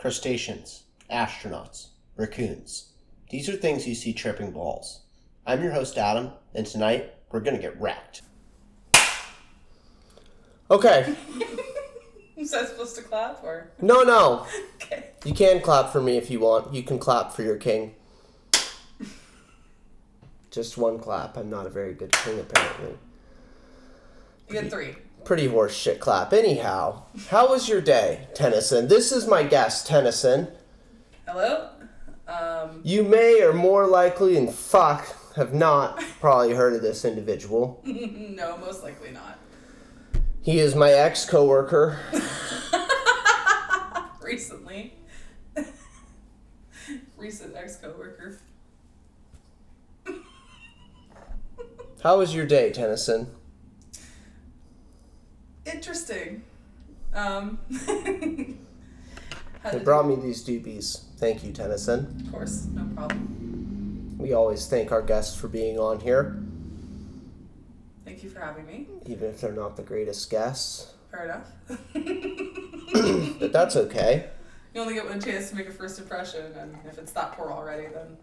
crustaceans, astronauts, raccoons. These are things you see tripping balls. I'm your host, Adam, and tonight we're going to get wrecked. Okay. Was I supposed to clap or? No. Okay. You can clap for me if you want. You can clap for your king. Just one clap. I'm not a very good king, apparently. You get 3. Pretty horse shit clap. Anyhow, how was your day, Tennison? This is my guest, Tennison. Hello? You may or more likely than fuck have not probably heard of this individual. No, most likely not. He is my ex-coworker. Recent ex-coworker. How was your day, Tennison? Interesting. They brought me these doobies. Thank you, Tennison. Of course, no problem. We always thank our guests for being on here. Thank you for having me. Even if they're not the greatest guests. Fair enough. But that's okay. You only get one chance to make a first impression, and if it's that poor already, then...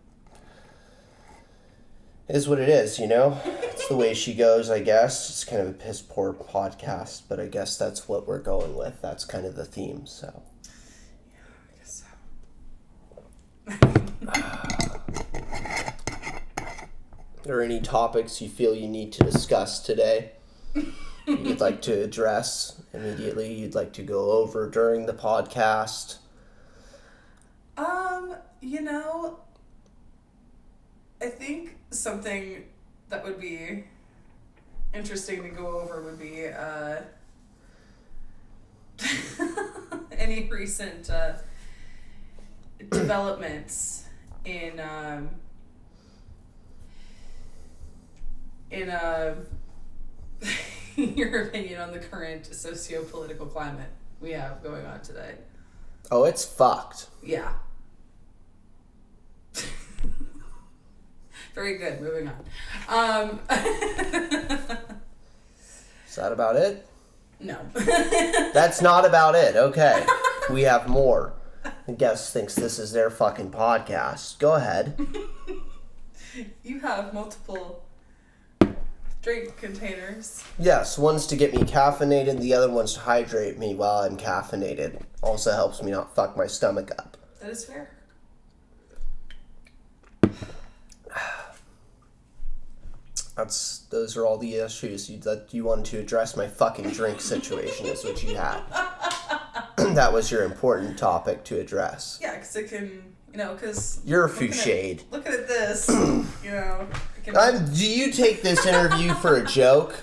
It is what it is, you know? It's the way she goes, I guess. It's kind of a piss poor podcast, but I guess that's what we're going with. That's kind of the theme, so. Yeah, I guess so. Are there any topics you feel you need to discuss today? You'd like to address immediately? You'd like to go over during the podcast? I think something that would be interesting to go over would be any recent developments in your opinion on the current socio-political climate we have going on today. Oh, it's fucked. Yeah. Very good. Moving on. Is that about it? No. That's not about it. Okay. We have more. The guest thinks this is their fucking podcast. Go ahead. You have multiple drink containers. Yes, one's to get me caffeinated, the other one's to hydrate me while I'm caffeinated. Also helps me not fuck my stomach up. That is fair. Those are all the issues you wanted to address. My fucking drink situation is what you had. That was your important topic to address. Yeah, because it can, because... You're a fouchade. Looking at this, it can... Do you take this interview for a joke?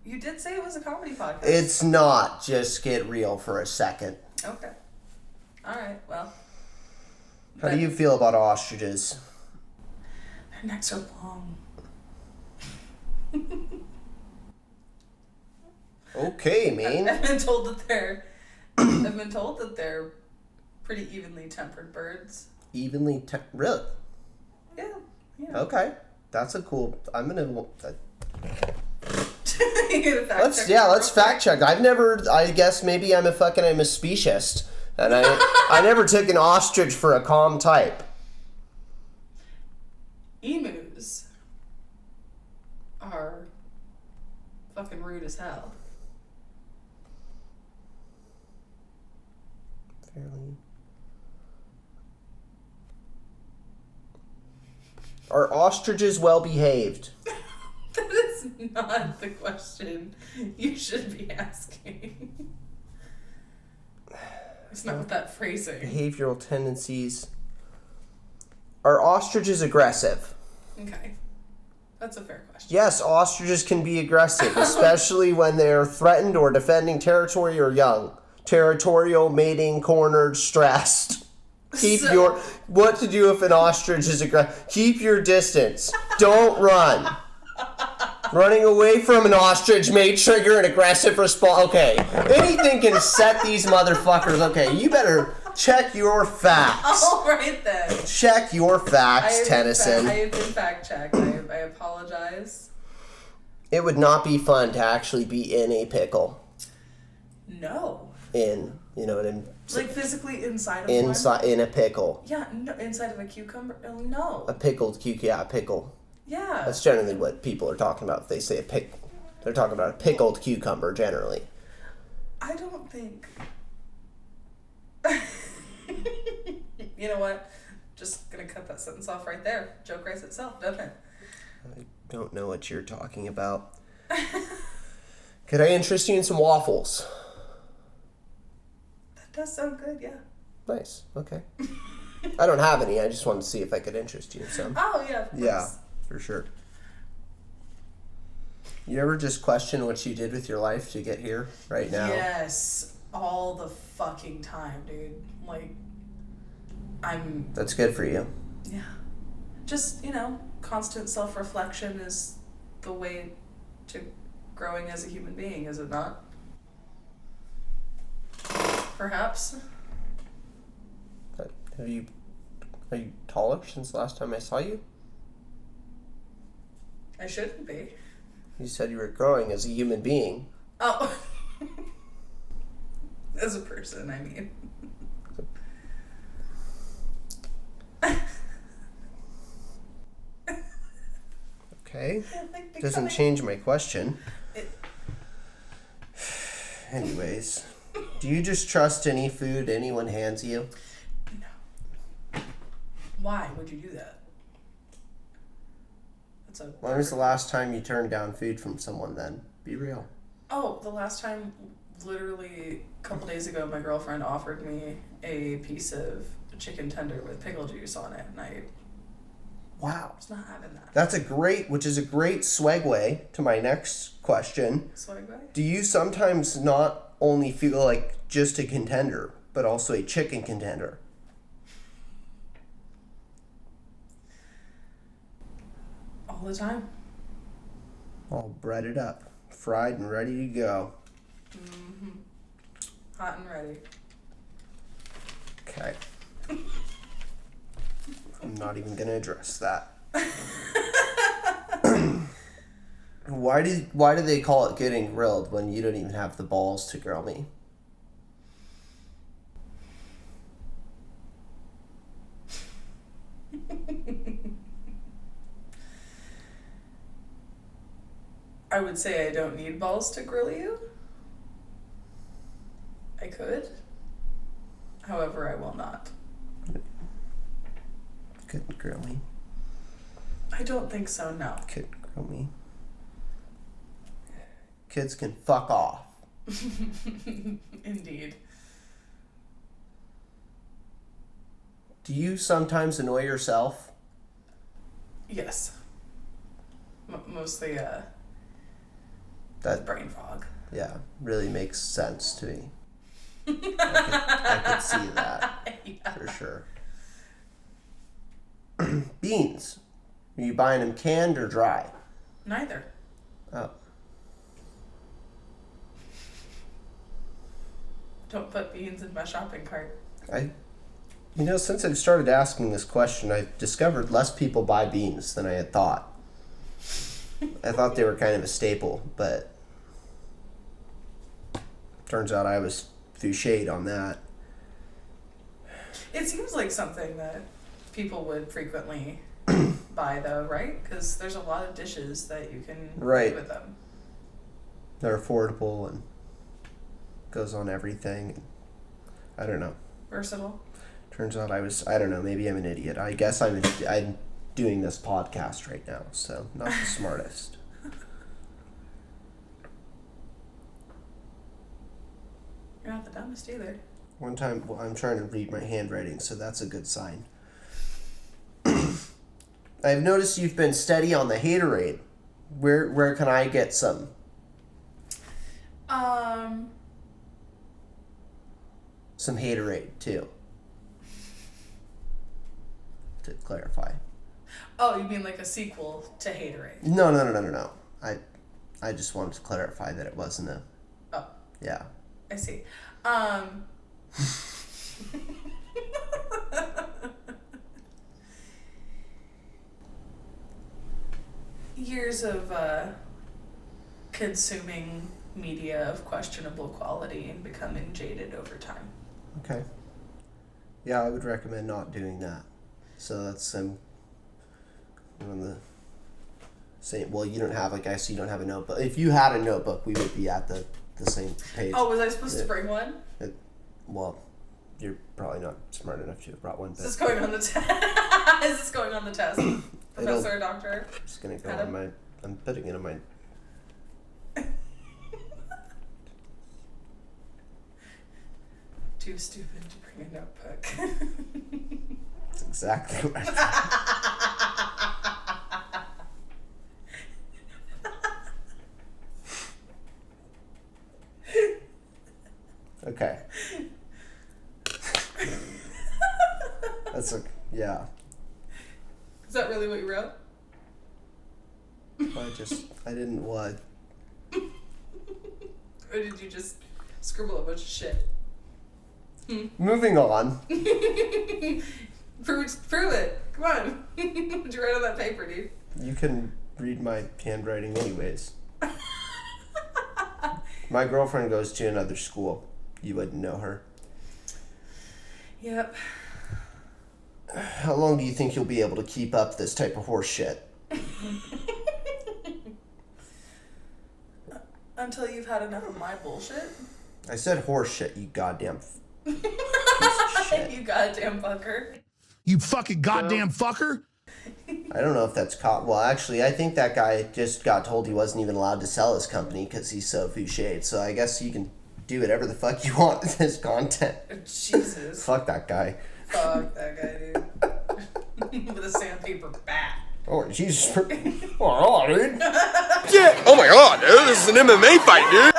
You did say it was a comedy podcast. It's not. Just get real for a second. Okay. All right, well... How do you feel about ostriches? Their necks are long. Okay, man. I've been told that they're pretty evenly tempered birds. Really? Yeah. Okay. That's a cool... I'm gonna... Let's fact check. I guess maybe I'm a speciesist. And I never took an ostrich for a calm type. Emus are fucking rude as hell. Fairly. Are ostriches well behaved? That is not the question you should be asking. It's not with that phrasing. Behavioral tendencies. Are ostriches aggressive? Okay. That's a fair question. Yes, ostriches can be aggressive, especially when they're threatened or defending territory or young. Territorial, mating, cornered, stressed. What to do if an ostrich is aggressive? Keep your distance. Don't run. Running away from an ostrich may trigger an aggressive response. Okay, anything can set these motherfuckers. Okay, you better check your facts. All right then. Check your facts, Tennison. I have been fact-checked. I apologize. It would not be fun to actually be in a pickle. No. In You know what I'm Like physically inside of inside in a pickle. Yeah, no, inside of a cucumber? No. A pickled cucumber, yeah, a pickle. Yeah. That's generally what people are talking about if they say a pickle. They're talking about a pickled cucumber generally. I don't think. You know what? Just gonna cut that sentence off right there. Joke writes itself, doesn't it? I don't know what you're talking about. Could I interest you in some waffles? That does sound good, yeah. Nice. Okay. I don't have any. I just wanted to see if I could interest you in some. Oh, yeah, of course. Yeah, for sure. You ever just question what you did with your life to get here right now? Yes. All the fucking time, dude. Like, That's good for you. Yeah. Just, constant self-reflection is the way to growing as a human being, is it not? Perhaps. Are you taller since the last time I saw you? I shouldn't be. You said you were growing as a human being. Oh. As a person, I mean. Okay. Doesn't change my question. Anyways, do you just trust any food anyone hands you? No. Why would you do that? When was the last time you turned down food from someone then? Be real. Oh, the last time, literally a couple days ago, my girlfriend offered me a piece of chicken tender with pickle juice on it, and I Wow. was not having that. Which is a great segue to my next question. Segue? Do you sometimes not only feel like just a contender, but also a chicken contender? All the time. All breaded up, fried and ready to go. Mm-hmm. Hot and ready. Okay. I'm not even gonna address that. Why do they call it getting grilled when you don't even have the balls to grill me? I would say I don't need balls to grill you. I could. However, I will not. Couldn't grill me. I don't think so, no. Couldn't grill me. Kids can fuck off. Indeed. Do you sometimes annoy yourself? Yes. Mostly, That, brain fog. yeah, really makes sense to me. I could see that, Yeah. for sure. Beans. Are you buying them canned or dry? Neither. Oh. Don't put beans in my shopping cart. Since I've started asking this question, I've discovered less people buy beans than I had thought. I thought they were kind of a staple, but turns out I was through shade on that. It seems like something that people would frequently buy, though, right? Because there's a lot of dishes that you can Right. do with them. They're affordable and goes on everything. I don't know. Versatile. Turns out I don't know, maybe I'm an idiot. I guess I'm doing this podcast right now, so not the smartest. You're not the dumbest either. One time, well, I'm trying to read my handwriting, so that's a good sign. I've noticed you've been steady on the haterade. Where can I get some? Some haterade, too. To clarify. Oh, you mean like a sequel to Haterade? No. I just wanted to clarify that it wasn't a... Oh. Yeah. I see. Years of consuming media of questionable quality and becoming jaded over time. Okay. Yeah, I would recommend not doing that. So that's on the same. Well, you don't have. I guess you don't have a notebook. If you had a notebook, we would be at the same page. Oh, was I supposed to bring one? Well, you're probably not smart enough to have brought one. Is this going on the test? Is this going on the test, Professor, Doctor? It's gonna go on my. I'm putting it on my. Too stupid to bring a notebook. That's exactly right. Okay. Yeah. Is that really what you wrote? I didn't what? Or did you just scribble a bunch of shit? Moving on. Prove it. Come on. What'd you write on that paper, dude? You can read my handwriting anyways. My girlfriend goes to another school. You wouldn't know her. Yep. How long do you think you'll be able to keep up this type of horse shit? Until you've had enough of my bullshit. I said horse shit, you goddamn piece of shit. You goddamn fucker. You fucking goddamn fucker. I don't know if that's caught. Well, actually, I think that guy just got told he wasn't even allowed to sell his company because he's so fouché. So I guess you can do whatever the fuck you want with his content. Jesus. Fuck that guy. Fuck that guy, dude. With a sandpaper bat. Oh, Jesus. Oh, dude. Yeah. Oh my god, dude. This is an MMA fight, dude.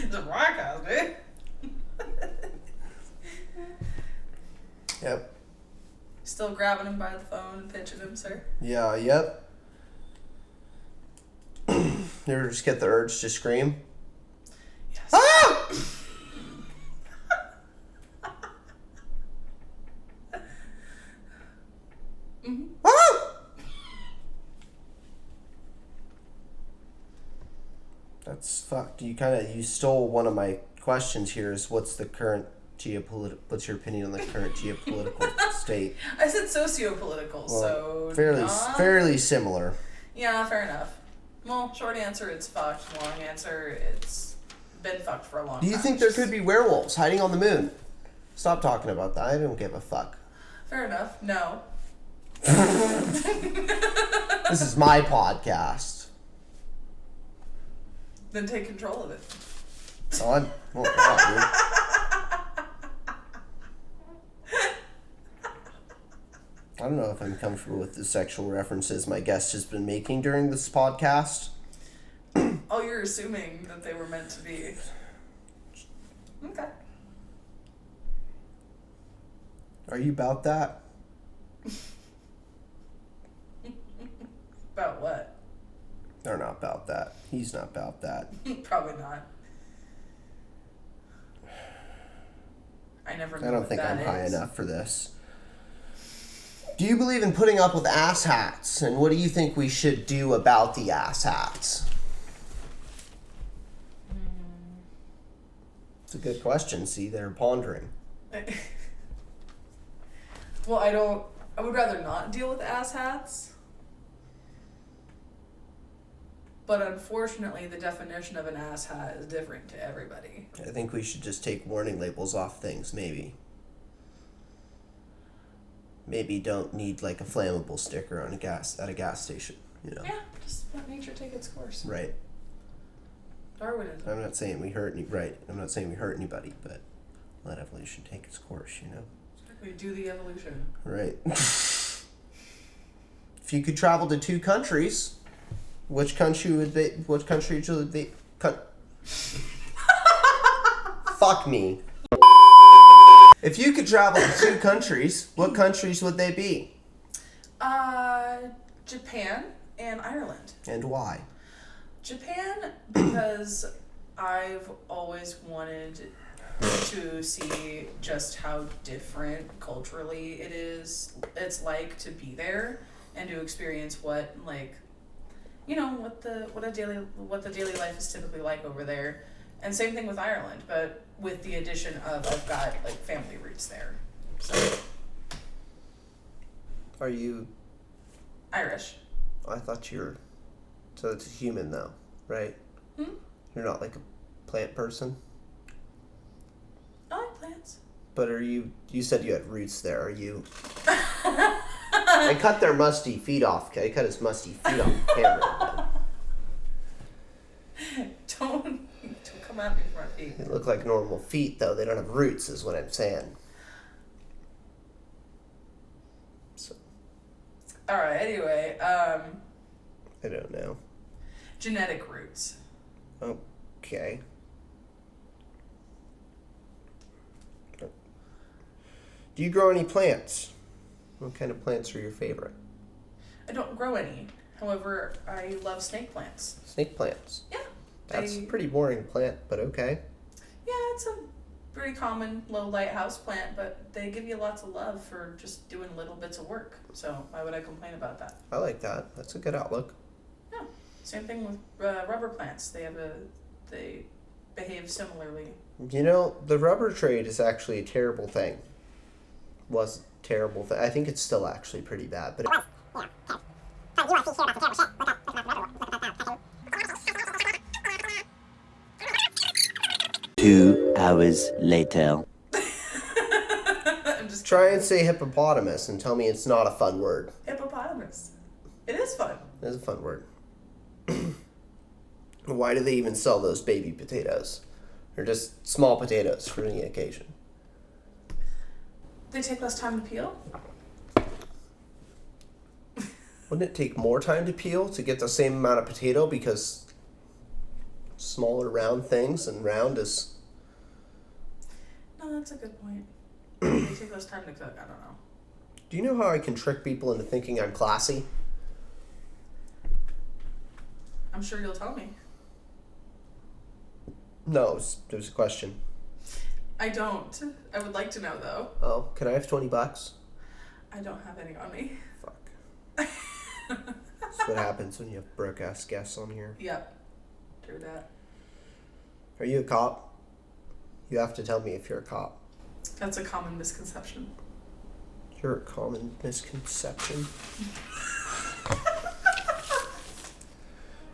It's a rock house, dude. Yep. Still grabbing him by the phone and pinching him, sir? Yeah, yep. You ever just get the urge to scream? Yes. Ah! Mm-hmm. Ah! That's fucked. You stole one of my questions here is what's your opinion on the current geopolitical state? I said socio-political, so fairly similar. Yeah, fair enough. Well, short answer, it's fucked. Long answer, it's been fucked for a long time. Do you think there could be werewolves hiding on the moon? Stop talking about that. I don't give a fuck. Fair enough. No. This is my podcast. Then take control of it. Oh, God, dude. I don't know if I'm comfortable with the sexual references my guest has been making during this podcast. Oh, you're assuming that they were meant to be. Okay. Are you about that? About what? They're not about that. He's not about that. Probably not. I never know I don't what think that I'm high is. enough for this. Do you believe in putting up with ass hats? And what do you think we should do about the ass hats? It's a good question. See, they're pondering. Well, I would rather not deal with ass hats. But unfortunately, the definition of an ass hat is different to everybody. I think we should just take warning labels off things, maybe. Maybe don't need like a flammable sticker on at a gas station, you know. Yeah, just let nature take its course. Right. Darwinism. I'm not saying we hurt anybody, but let evolution take its course, you know. We do the evolution. Right. If you could travel to two countries, which country would they? Fuck me. If you could travel to two countries, what countries would they be? Japan and Ireland. And why? Japan, because I've always wanted to see just how different culturally it's like to be there and to experience what what the daily life is typically like over there. And same thing with Ireland, but with the addition of I've got like family roots there. So Are you... Irish. I thought you were... So it's a human, though, right? You're not like a plant person? I like plants. But are you... You said you had roots there. Are you... I cut their musty feet off. I cut his musty feet off camera. Don't come at me for my feet. They look like normal feet, though. They don't have roots, is what I'm saying. So, Alright, anyway, I don't know. genetic roots. Okay. Do you grow any plants? What kind of plants are your favorite? I don't grow any. However, I love snake plants. Snake plants. Yeah. That's a pretty boring plant, but okay. Yeah, it's a pretty common low light house plant, but they give you lots of love for just doing little bits of work. So why would I complain about that? I like that. That's a good outlook. Yeah. Same thing with rubber plants. They behave similarly. You know, the rubber trade is actually a terrible thing. Was a terrible thing. I think it's still actually pretty bad, but... 2 hours later. I'm just Try and say hippopotamus and tell me it's not a fun word. hippopotamus. It is fun. It is a fun word. Why do they even sell those baby potatoes? They're just small potatoes for any occasion. They take less time to peel. Wouldn't it take more time to peel to get the same amount of potato because smaller round things and round is... No, that's a good point. They take less time to cook. I don't know. Do you know how I can trick people into thinking I'm classy? I'm sure you'll tell me. No, it was a question. I don't. I would like to know though. Oh, can I have $20? I don't have any on me. Fuck. That's what happens when you have broke-ass guests on here. Yep. True that. Are you a cop? You have to tell me if you're a cop. That's a common misconception. You're a common misconception.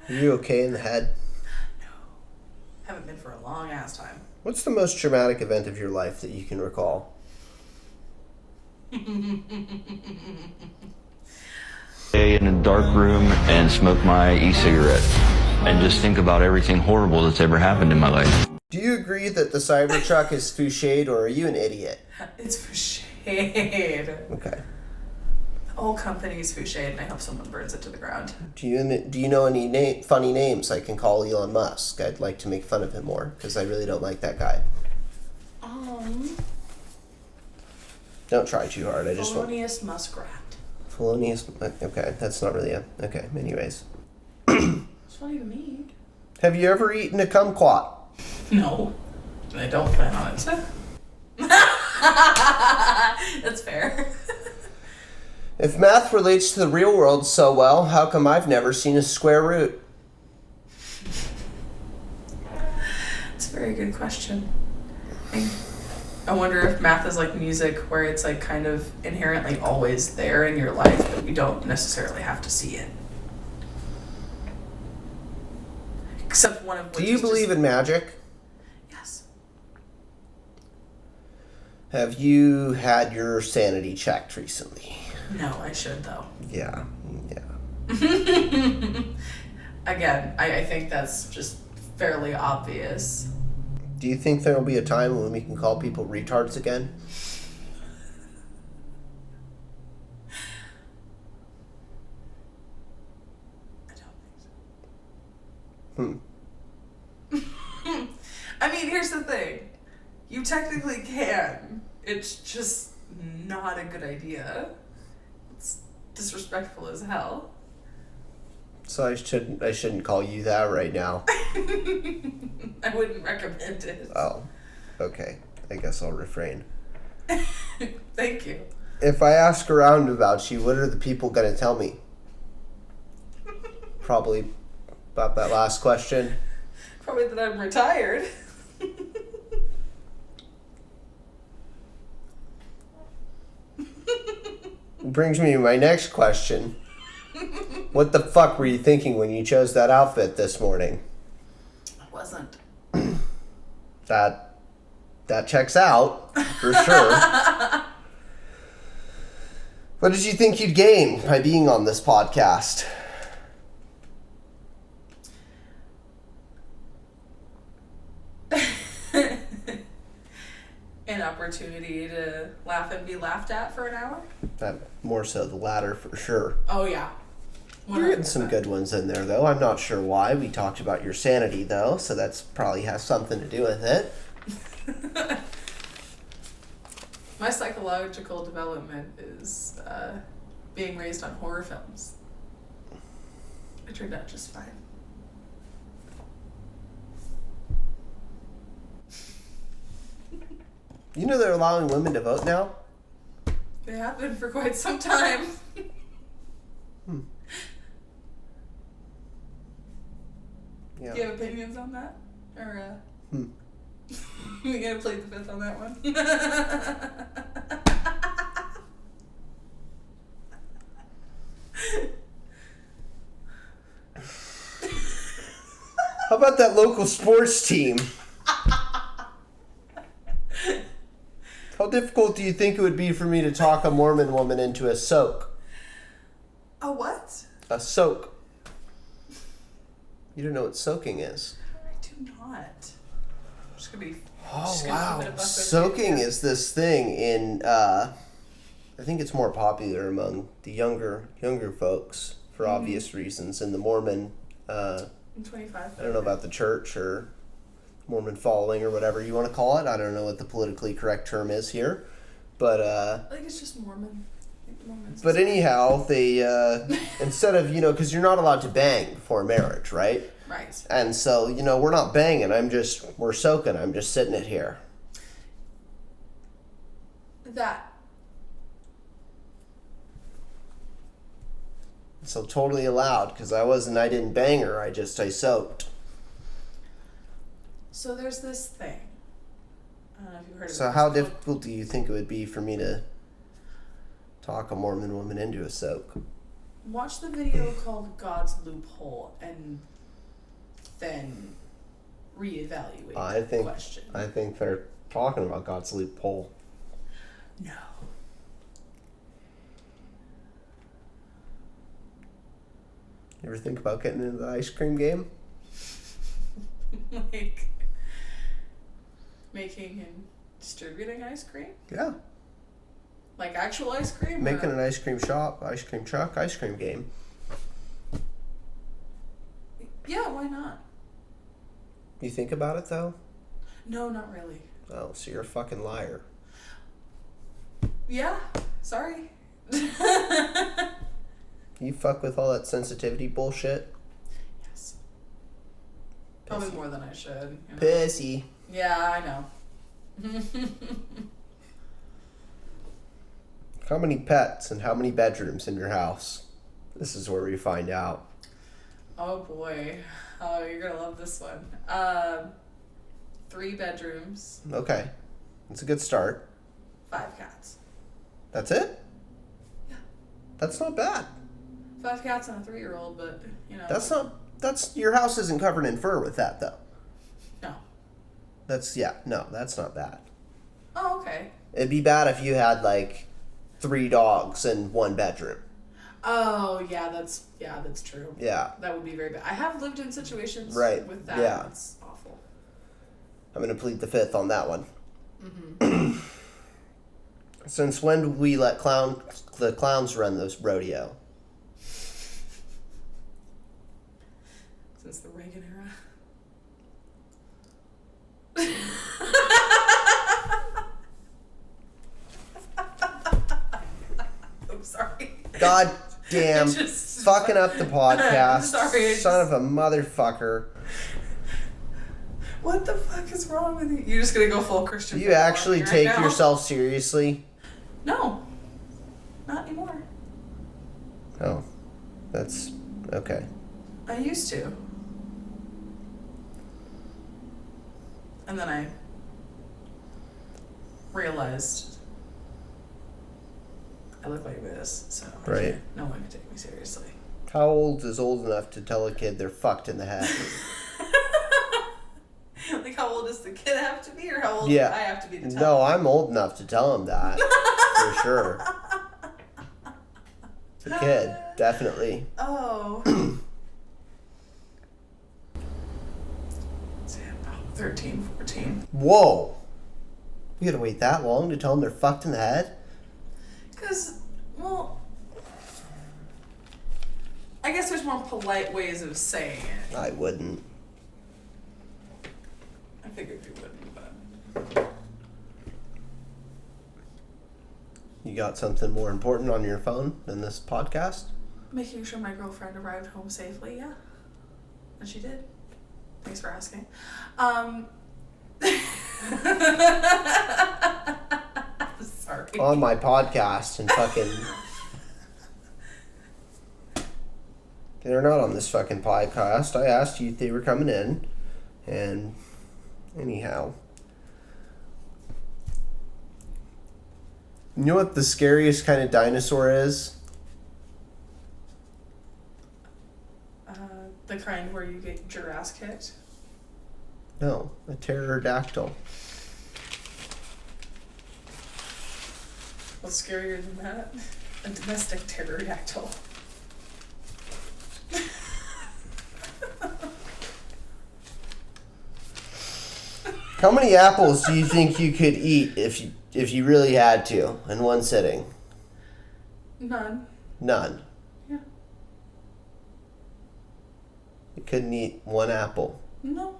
Are you okay in the head? No. Haven't been for a long ass time. What's the most traumatic event of your life that you can recall? In a dark room and smoke my e-cigarette and just think about everything horrible that's ever happened in my life. Do you agree that the Cybertruck is fouchade, or are you an idiot? It's for shade. Okay. The whole company's for shade, and I hope someone burns it to the ground. Do you know any funny names I can call Elon Musk? I'd like to make fun of him more, because I really don't like that guy. Don't try too hard. I just want... Felonious muskrat. Felonious... Okay, that's not really a... Okay, anyways. It's funny to me. Have you ever eaten a kumquat? No. I don't plan on it. That's fair. If math relates to the real world so well, how come I've never seen a square root? It's a very good question. I wonder if math is like music, where it's like kind of inherently always there in your life, but you don't necessarily have to see it. Except one of which Do you is believe in magic? Yes. Have you had your sanity checked recently? No, I should though. Yeah. Again, I think that's just fairly obvious. Do you think there will be a time when we can call people retards again? I don't think so. I mean, here's the thing. You technically can. It's just not a good idea. It's disrespectful as hell. So I shouldn't call you that right now. I wouldn't recommend it. Oh, okay. I guess I'll refrain. Thank you. If I ask around about you, what are the people gonna tell me? Probably about that last question. Probably that I'm retired. Brings me to my next question. What the fuck were you thinking when you chose that outfit this morning? I wasn't. That checks out, for sure. What did you think you'd gain by being on this podcast? An opportunity to laugh and be laughed at for an hour? More so the latter, for sure. Oh, yeah. You're getting some good ones in there, though. I'm not sure why. We talked about your sanity, though, so that's probably has something to do with it. My psychological development is being raised on horror films. It turned out just fine. You know they're allowing women to vote now? They have been for quite some time. Yeah. Do you have opinions on that? Or, you gonna plead the fifth on that one? How about that local sports team? How difficult do you think it would be for me to talk a Mormon woman into a soak? A what? A soak. You don't know what soaking is. I do not. I'm just gonna be. Oh, wow. Soaking is this thing in, I think it's more popular among the younger folks for obvious reasons. In the Mormon, 25. I don't know about the church or Mormon following or whatever you want to call it. I don't know what the politically correct term is here. But, I think it's just Mormon. Mormons. But anyhow, they, instead of, because you're not allowed to bang before marriage, right? Right. And so, we're not banging. We're soaking. I'm just sitting it here. That. So totally allowed, because I didn't bang her. I soaked. So there's this thing. I don't know if you've heard of it. So how difficult do you think it would be for me to talk a Mormon woman into a soak? Watch the video called God's Loophole and then reevaluate the question. I think they're talking about God's loophole. No. You ever think about getting into the ice cream game? Like making and distributing ice cream? Yeah. Like actual ice cream? Making an ice cream shop, ice cream truck, ice cream game. Yeah, why not? You think about it, though? No, not really. Oh, so you're a fucking liar. Yeah, sorry. You fuck with all that sensitivity bullshit? Yes. Probably more than I should. Pissy. Yeah, I know. How many pets and how many bedrooms in your house? This is where we find out. Oh boy. Oh, you're gonna love this one. 3 bedrooms. Okay. That's a good start. 5 cats. That's it? Yeah. That's not bad. 5 cats and a 3-year-old, but Your house isn't covered in fur with that, though. No. That's not bad. Oh, okay. It'd be bad if you had, 3 dogs in 1 bedroom. Oh, yeah, that's true. Yeah. That would be very bad. I have lived in situations with that. Yeah. It's awful. I'm going to plead the fifth on that one. Mm-hmm. Since when do we let the clowns run this rodeo? Since the Reagan era. I'm sorry. God damn. Fucking up the podcast. Sorry. Son of a motherfucker. What the fuck is wrong with you? You're just gonna go full Christian. Do you actually take right now? yourself seriously? No. Not anymore. Oh. That's okay. I used to. And then I realized I look like this, so Right. no one can take me seriously. How old is old enough to tell a kid they're fucked in the head? Like, how old does the kid have to be, or how old Yeah. do I have to be to tell No, him? I'm old enough to tell him that. For sure. The kid, definitely. Oh. Say about 13, 14. Whoa. You gotta wait that long to tell them they're fucked in the head? Because, well, I guess there's more polite ways of saying it. I wouldn't. I figured you wouldn't, but... You got something more important on your phone than this podcast? Making sure my girlfriend arrived home safely, yeah. And she did. Thanks for asking. Sorry. On my podcast and fucking... They're not on this fucking podcast. I asked you if they were coming in. And anyhow... You know what the scariest kind of dinosaur is? The kind where you get your ass kicked. No, a pterodactyl. What's scarier than that? A domestic pterodactyl. How many apples do you think you could eat if you really had to in one sitting? None. None. Yeah. You couldn't eat one apple. No.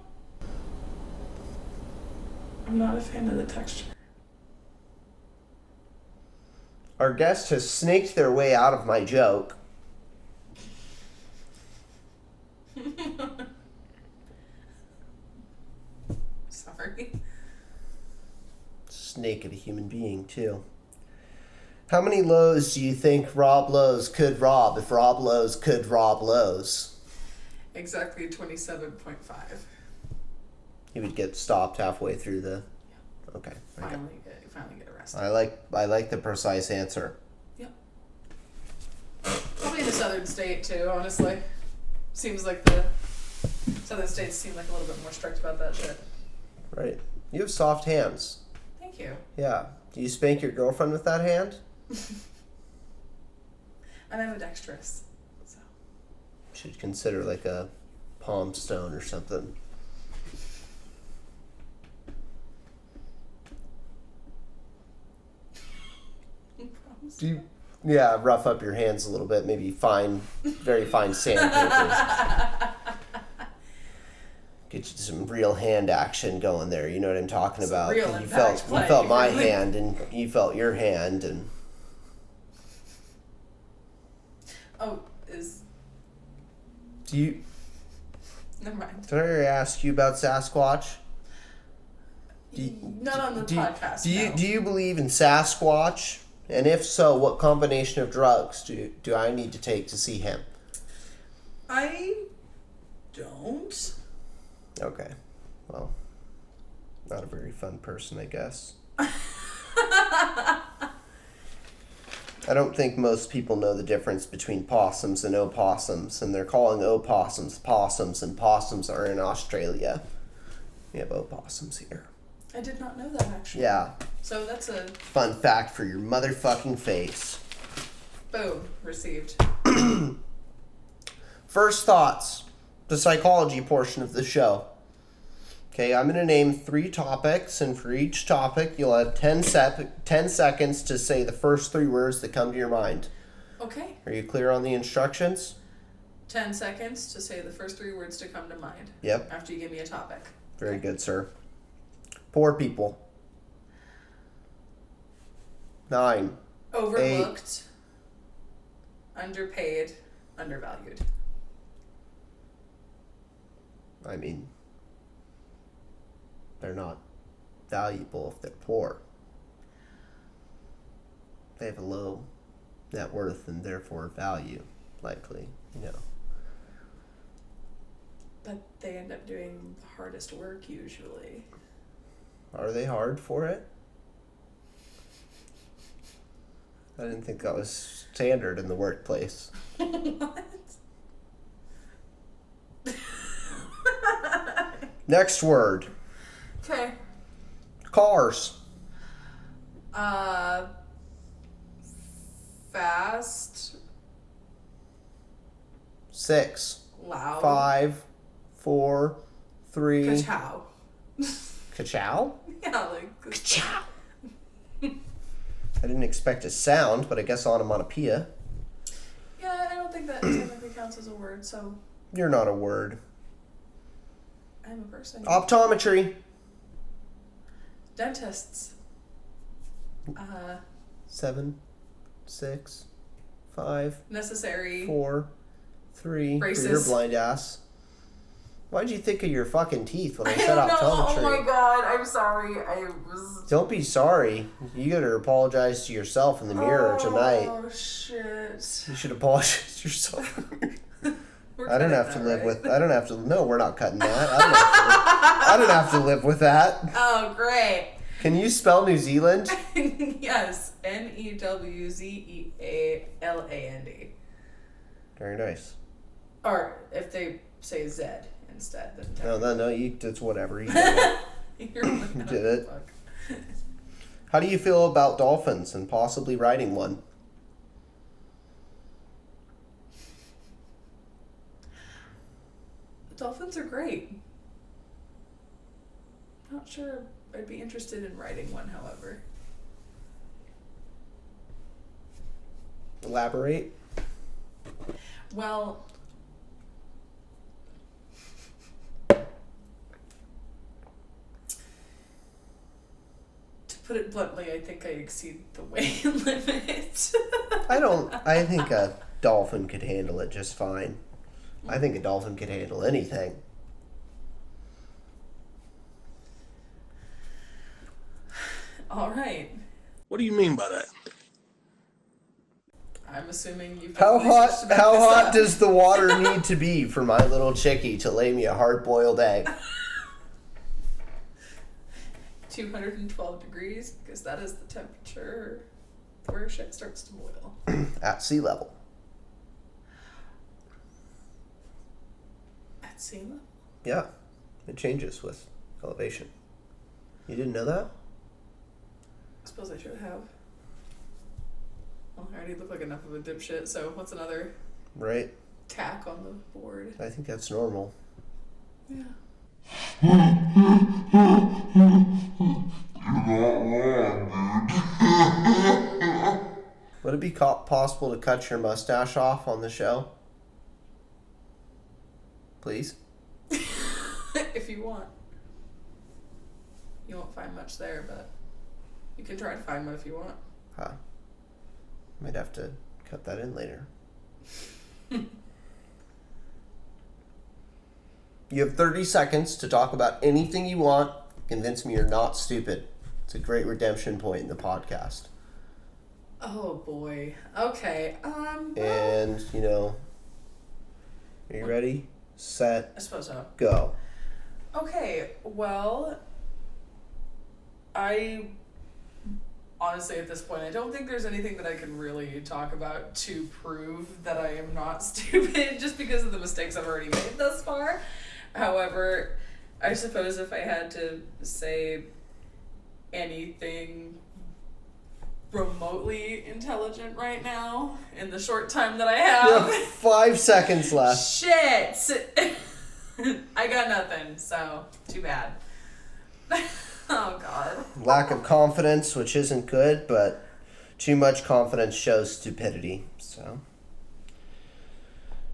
I'm not a fan of the texture. Our guest has snaked their way out of my joke. Sorry. Snake of a human being, too. How many Lowe's do you think Rob Lowe's could rob if Rob Lowe's could rob Lowe's? Exactly 27.5. He would get stopped halfway through the... Okay. Finally get arrested. I like the precise answer. Yep. Probably in a southern state too, honestly. Seems like the southern states seem like a little bit more strict about that shit. Right. You have soft hands. Thank you. Yeah. Do you spank your girlfriend with that hand? And I'm ambidextrous. So. Should consider like a palm stone or something. Do you, yeah, rough up your hands a little bit. Maybe very fine sandpaper. Get you some real hand action going there. You know what I'm talking about. Real You impact felt play. my hand, and you felt your hand, and Oh, is do you? never mind. Did I already ask you about Sasquatch? Not on the podcast. Do you believe in Sasquatch? And if so, what combination of drugs do I need to take to see him? I don't. Okay. Well, not a very fun person, I guess. I don't think most people know the difference between possums and opossums, and they're calling opossums possums, and possums are in Australia. We have opossums here. I did not know that actually. Yeah. So that's a Fun fact for your motherfucking face. boom received. First thoughts, the psychology portion of the show. Okay, I'm going to name 3 topics, and for each topic, you'll have 10 seconds to say the first 3 words that come to your mind. Okay. Are you clear on the instructions? 10 seconds to say the first 3 words to come to mind. Yep. After you give me a topic. Very good, sir. Poor people. 9. Overlooked. Underpaid. Undervalued. I mean, they're not valuable if they're poor. They have a low net worth and therefore value, likely, But they end up doing the hardest work usually. Are they hard for it? I didn't think that was standard in the workplace. What? Next word. Okay. Cars. Fast. 6, Loud. 5, 4, 3. Ka-chow. Ka-chow? Yeah, like. Ka-chow. I didn't expect a sound, but I guess onomatopoeia. Yeah, I don't think that technically counts as a word, so You're not a word. I'm a person. Optometry. Dentists. 7, 6, 5, Necessary. 4, 3. Braces. For your blind ass. Why'd you think of your fucking teeth when I I said don't know. optometry? Oh my god, I'm sorry. I was. Don't be sorry. You gotta apologize to yourself in the mirror tonight. Oh shit. You should apologize to yourself. We're I don't cutting have to that, live right? with. I don't have to. No, we're not cutting that. I don't have to live with that. Oh great. Can you spell New Zealand? Yes. Newzealand. Very nice. Or if they say Z instead, then No, it's whatever. You did it. you're You did it. How do you feel about dolphins and possibly riding one? Dolphins are great. Not sure I'd be interested in riding one, however. Elaborate. Well, to put it bluntly, I think I exceed the weight limit. I think a dolphin could handle it just fine. I think a dolphin could handle anything. All right. What do you mean by that? I'm assuming you've How done research to back hot this up. does the water need to be for my little chickie to lay me a hard-boiled egg? 212 degrees, because that is the temperature where shit starts to boil. At sea level. At sea level? Yeah, it changes with elevation. You didn't know that? I suppose I should have. Well, I already look like enough of a dipshit, so what's another Right? tack on the board? I think that's normal. Yeah. Would it be possible to cut your mustache off on the show? Please? If you want. You won't find much there, but you can try to find one if you want. Huh. Might have to cut that in later. You have 30 seconds to talk about anything you want. Convince me you're not stupid. It's a great redemption point in the podcast. Oh boy. Okay. And, are you ready? Set, I suppose so. go. Okay, well, I honestly at this point I don't think there's anything that I can really talk about to prove that I am not stupid just because of the mistakes I've already made thus far. However, I suppose if I had to say anything remotely intelligent right now in the short time that I You have. have 5 seconds left. Shit! I got nothing, so too bad. Oh god. Lack of confidence, which isn't good, but too much confidence shows stupidity. So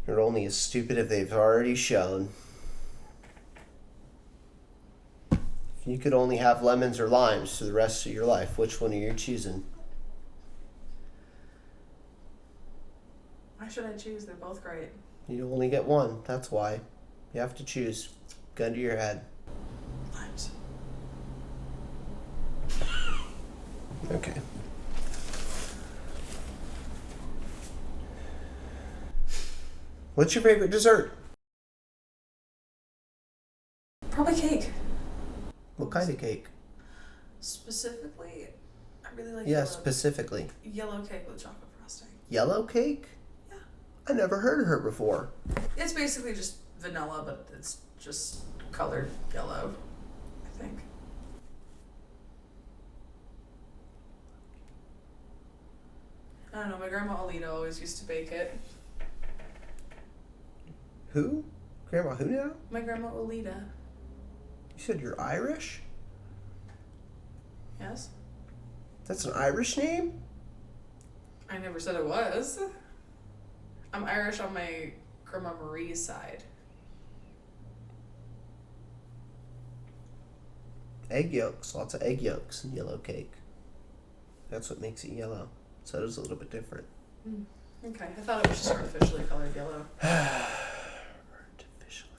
you're only as stupid if they've already shown. If you could only have lemons or limes for the rest of your life, which one are you choosing? Why should I choose? They're both great. You only get one. That's why. You have to choose. Gun to your head. Limes. Okay. What's your favorite dessert? Probably cake. What kind of cake? Specifically, I'm really like Yeah, specifically. yellow cake with chocolate frosting. Yellow cake? Yeah. I never heard of her before. It's basically just vanilla, but it's just colored yellow, I think. I don't know, my grandma Alita always used to bake it. Who? Grandma who now? My grandma Alita. You said you're Irish? Yes? That's an Irish name? I never said it was. I'm Irish on my grandma Marie's side. Egg yolks. Lots of egg yolks in yellow cake. That's what makes it yellow. So it is a little bit different. Okay, I thought it was just artificially colored yellow. Artificially.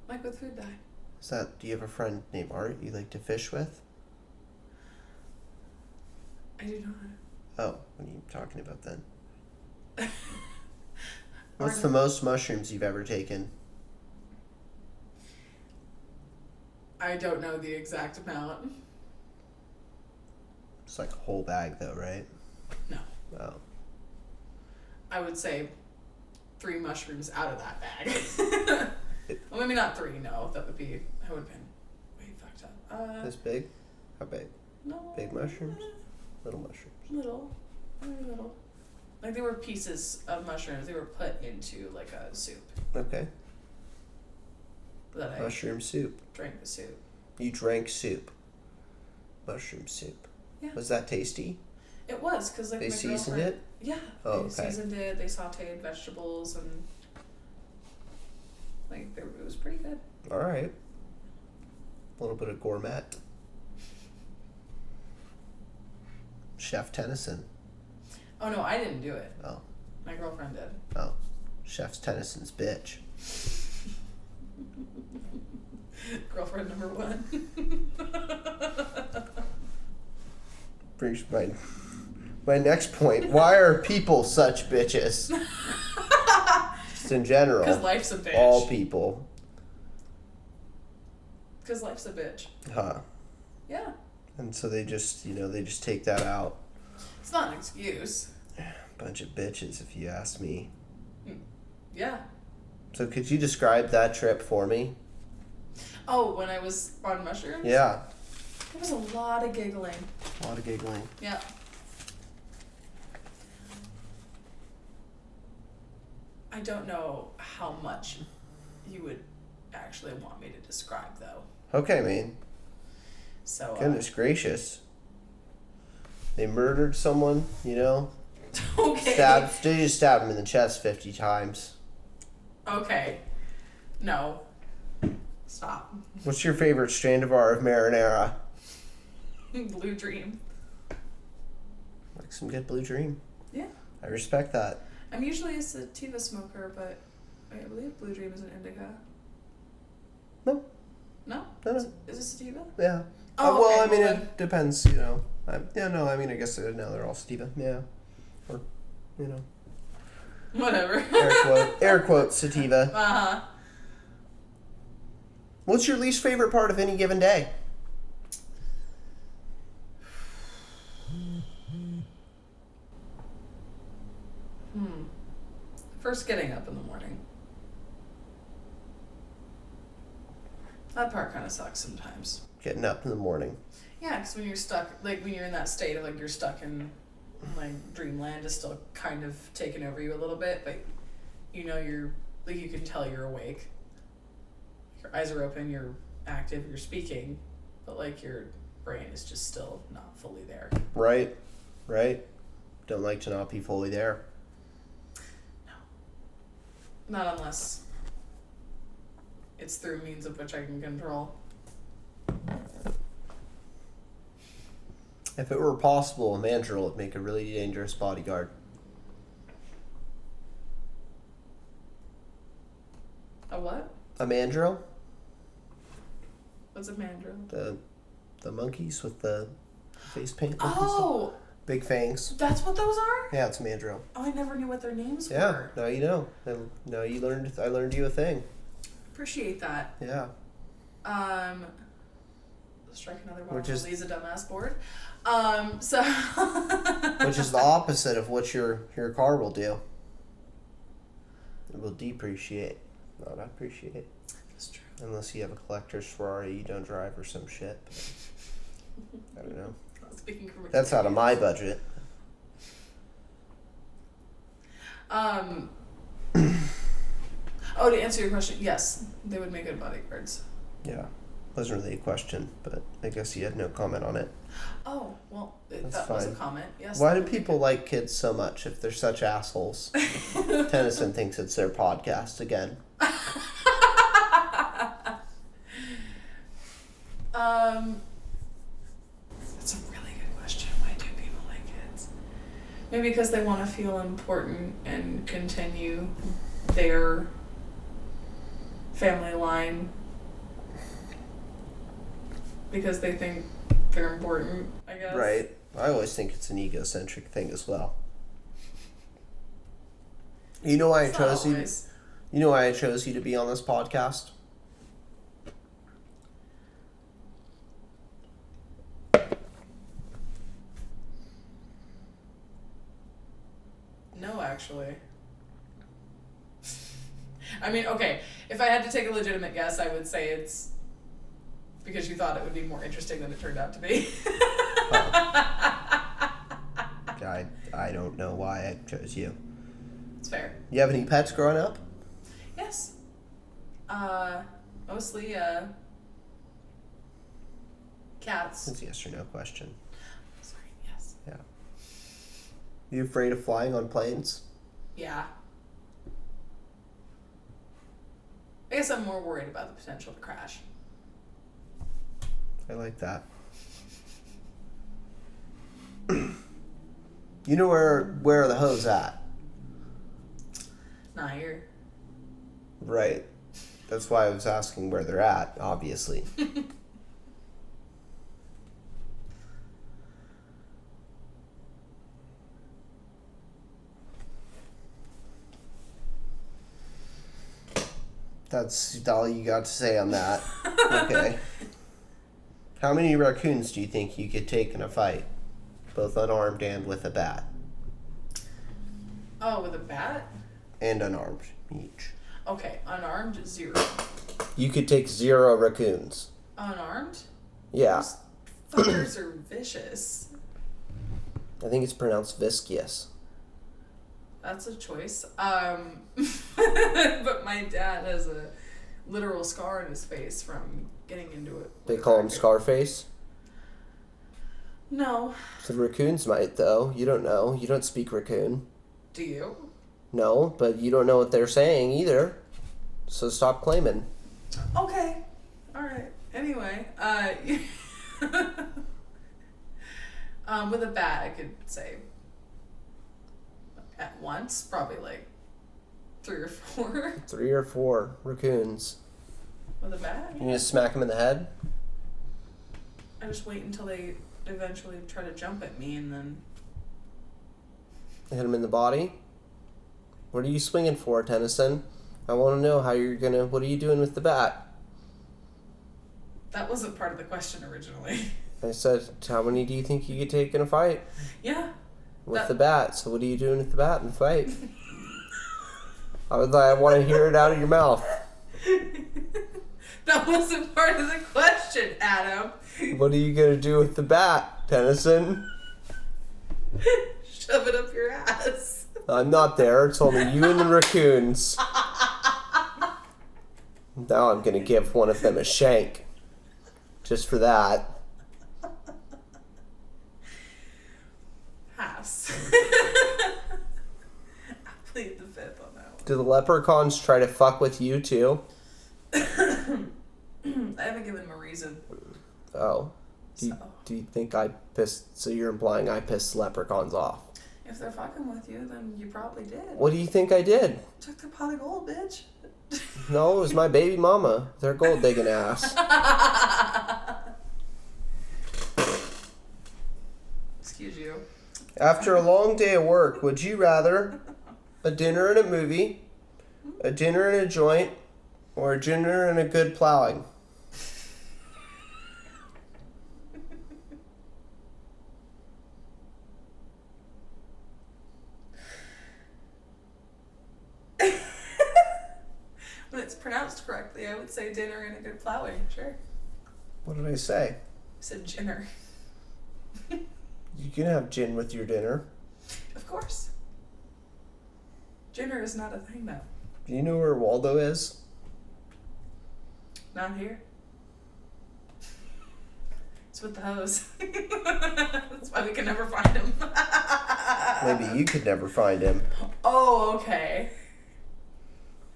Like with food dye. Is that, do you have a friend named Art you like to fish with? I do not. Oh, what are you talking about then? What's the most mushrooms you've ever taken? I don't know the exact amount. It's like a whole bag though, right? No. Oh. I would say 3 mushrooms out of that bag. Well, maybe not 3, no. That would have been way fucked up. This big? How big? No. Big mushrooms? Little mushrooms. Little. Very little. Like, they were pieces of mushrooms. They were put into, like, a soup. Okay. That I Mushroom soup. drank the soup. You drank soup. Mushroom soup. Yeah. Was that tasty? It was, because, like, They my seasoned girlfriend... it? Yeah. Oh, They okay. seasoned it. They sauteed vegetables, and... Like, it was pretty good. All right. A little bit of gourmet. Chef Tennison. Oh, no, I didn't do it. Oh. My girlfriend did. Oh. Chef's Tennison's bitch. Girlfriend number 1. Brings my next point. Why are people such bitches? Just in general. Because life's a bitch. All people. Because life's a bitch. Huh. Yeah. And so they just, they just take that out. It's not an excuse. Bunch of bitches, if you ask me. Yeah. So could you describe that trip for me? Oh, when I was on mushrooms? Yeah. There was a lot of giggling. A lot of giggling. Yeah. I don't know how much you would actually want me to describe, though. Okay, man. So, Goodness gracious. They murdered someone, okay. They just stabbed him in the chest 50 times. Okay. No. Stop. What's your favorite Stradivar of marinara? Blue Dream. Like some good Blue Dream. Yeah. I respect that. I'm usually a sativa smoker, but I believe Blue Dream is an indica. No. No? No. Is it sativa? Yeah. Oh, well, okay, well it depends, I guess now they're all sativa. Yeah. Or, Whatever. air quote sativa. Uh-huh. What's your least favorite part of any given day? First getting up in the morning. That part kind of sucks sometimes. Getting up in the morning. Yeah, because when you're stuck, like when you're in that state of like you're stuck in like dreamland is still kind of taking over you a little bit, but you're like you can tell you're awake. Your eyes are open, you're active, you're speaking, but like your brain is just still not fully there. Right. Don't like to not be fully there. Not unless it's through means of which I can control. If it were possible, a mandrill would make a really dangerous bodyguard. A what? A mandrill? What's a mandrill? The monkeys with the face paint. Oh! Big fangs. That's what those are? Yeah, it's a mandrill. Oh, I never knew what their names Yeah, were. now you know. Now I learned you a thing. Appreciate that. Yeah. strike another one. Which is Lee's a dumbass board. which is the opposite of what your car will do. It will depreciate, not appreciate. That's true. Unless you have a collector's Ferrari you don't drive or some shit. I don't know. Speaking from That's out of my budget. Oh, to answer your question, yes, they would make good bodyguards. Yeah. Wasn't really a question, but I guess you had no comment on it. Oh, well, That's that was a fine. comment. Yes. Why do people like kids so much if they're such assholes? Tennison thinks it's their podcast again. That's a really good question. Why do people like kids? Maybe because they want to feel important and continue their family line. Because they think they're important, I guess. Right. I always think it's an egocentric thing as well. You know why It's I not chose you? always. You know why I chose you to be on this podcast? No, actually. I mean, okay, if I had to take a legitimate guess, I would say it's because you thought it would be more interesting than it turned out to be. I don't know why I chose you. It's fair. You have any pets growing up? Yes. Mostly, cats. It's a yes or no question. Sorry, yes. Yeah. You afraid of flying on planes? Yeah. I guess I'm more worried about the potential to crash. I like that. You know where are the hoes at? Not here. Right. That's why I was asking where they're at, obviously. That's all you got to say on that. Okay. How many raccoons do you think you could take in a fight? Both unarmed and with a bat. Oh, with a bat? And unarmed, each. Okay, unarmed, 0. You could take 0 raccoons. Unarmed? Yeah. Those fuckers are vicious. I think it's pronounced viscous. That's a choice. But my dad has a literal scar on his face from getting into it. They call him Scarface? No. The raccoons might, though. You don't know. You don't speak raccoon. Do you? No, but you don't know what they're saying either. So stop claiming. Okay. Alright. Anyway, with a bat, I could say at once, probably like 3 or 4. 3 or 4 raccoons. With a bat? You just smack them in the head? I just wait until they eventually try to jump at me and then... Hit them in the body? What are you swinging for, Tennison? I want to know how you're gonna... What are you doing with the bat? That wasn't part of the question originally. I said, how many do you think you could take in a fight? Yeah. With the bat. So what are you doing with the bat in the fight? I want to hear it out of your mouth. That wasn't part of the question, Adam. What are you gonna do with the bat, Tennison? Shove it up your ass. I'm not there. It's only you and the raccoons. Now I'm gonna give one of them a shank. Just for that. Pass. I plead the fifth on that one. Do the leprechauns try to fuck with you too? I haven't given him a reason. Oh. Do you think I pissed... So you're implying I pissed leprechauns off? If they're fucking with you, then you probably did. What do you think I did? Took their pot of gold, bitch. No, it was my baby mama. Their gold digging ass. Excuse you. After a long day of work, would you rather a dinner and a movie, a dinner and a joint, or a dinner and a good plowing? pronounced correctly, I would say dinner and a good plowing, sure. What did I say? I said ginner. You can have gin with your dinner. Of course. Ginner is not a thing, though. Do you know where Waldo is? Not here. It's with the hose. That's why we can never find him. Maybe you could never find him. Oh, okay.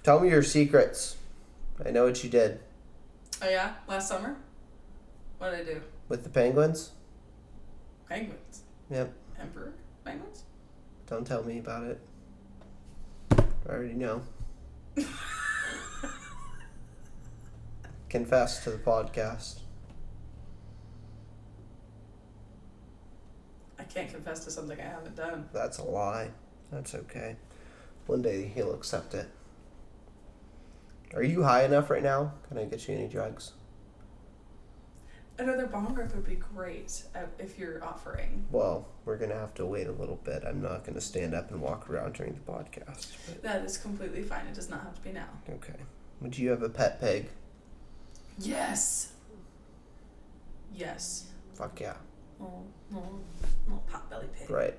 Tell me your secrets. I know what you did. Oh, yeah? Last summer? What did I do? With the penguins? Penguins. Yep. Emperor penguins? Don't tell me about it. I already know. Confess to the podcast. I can't confess to something I haven't done. That's a lie. That's okay. One day he'll accept it. Are you high enough right now? Can I get you any drugs? Another bong rip would be great if you're offering. Well, we're going to have to wait a little bit. I'm not going to stand up and walk around during the podcast. But... That is completely fine. It does not have to be now. Okay. Would you have a pet pig? Yes. Yes. Fuck yeah. Little potbelly pig. Right.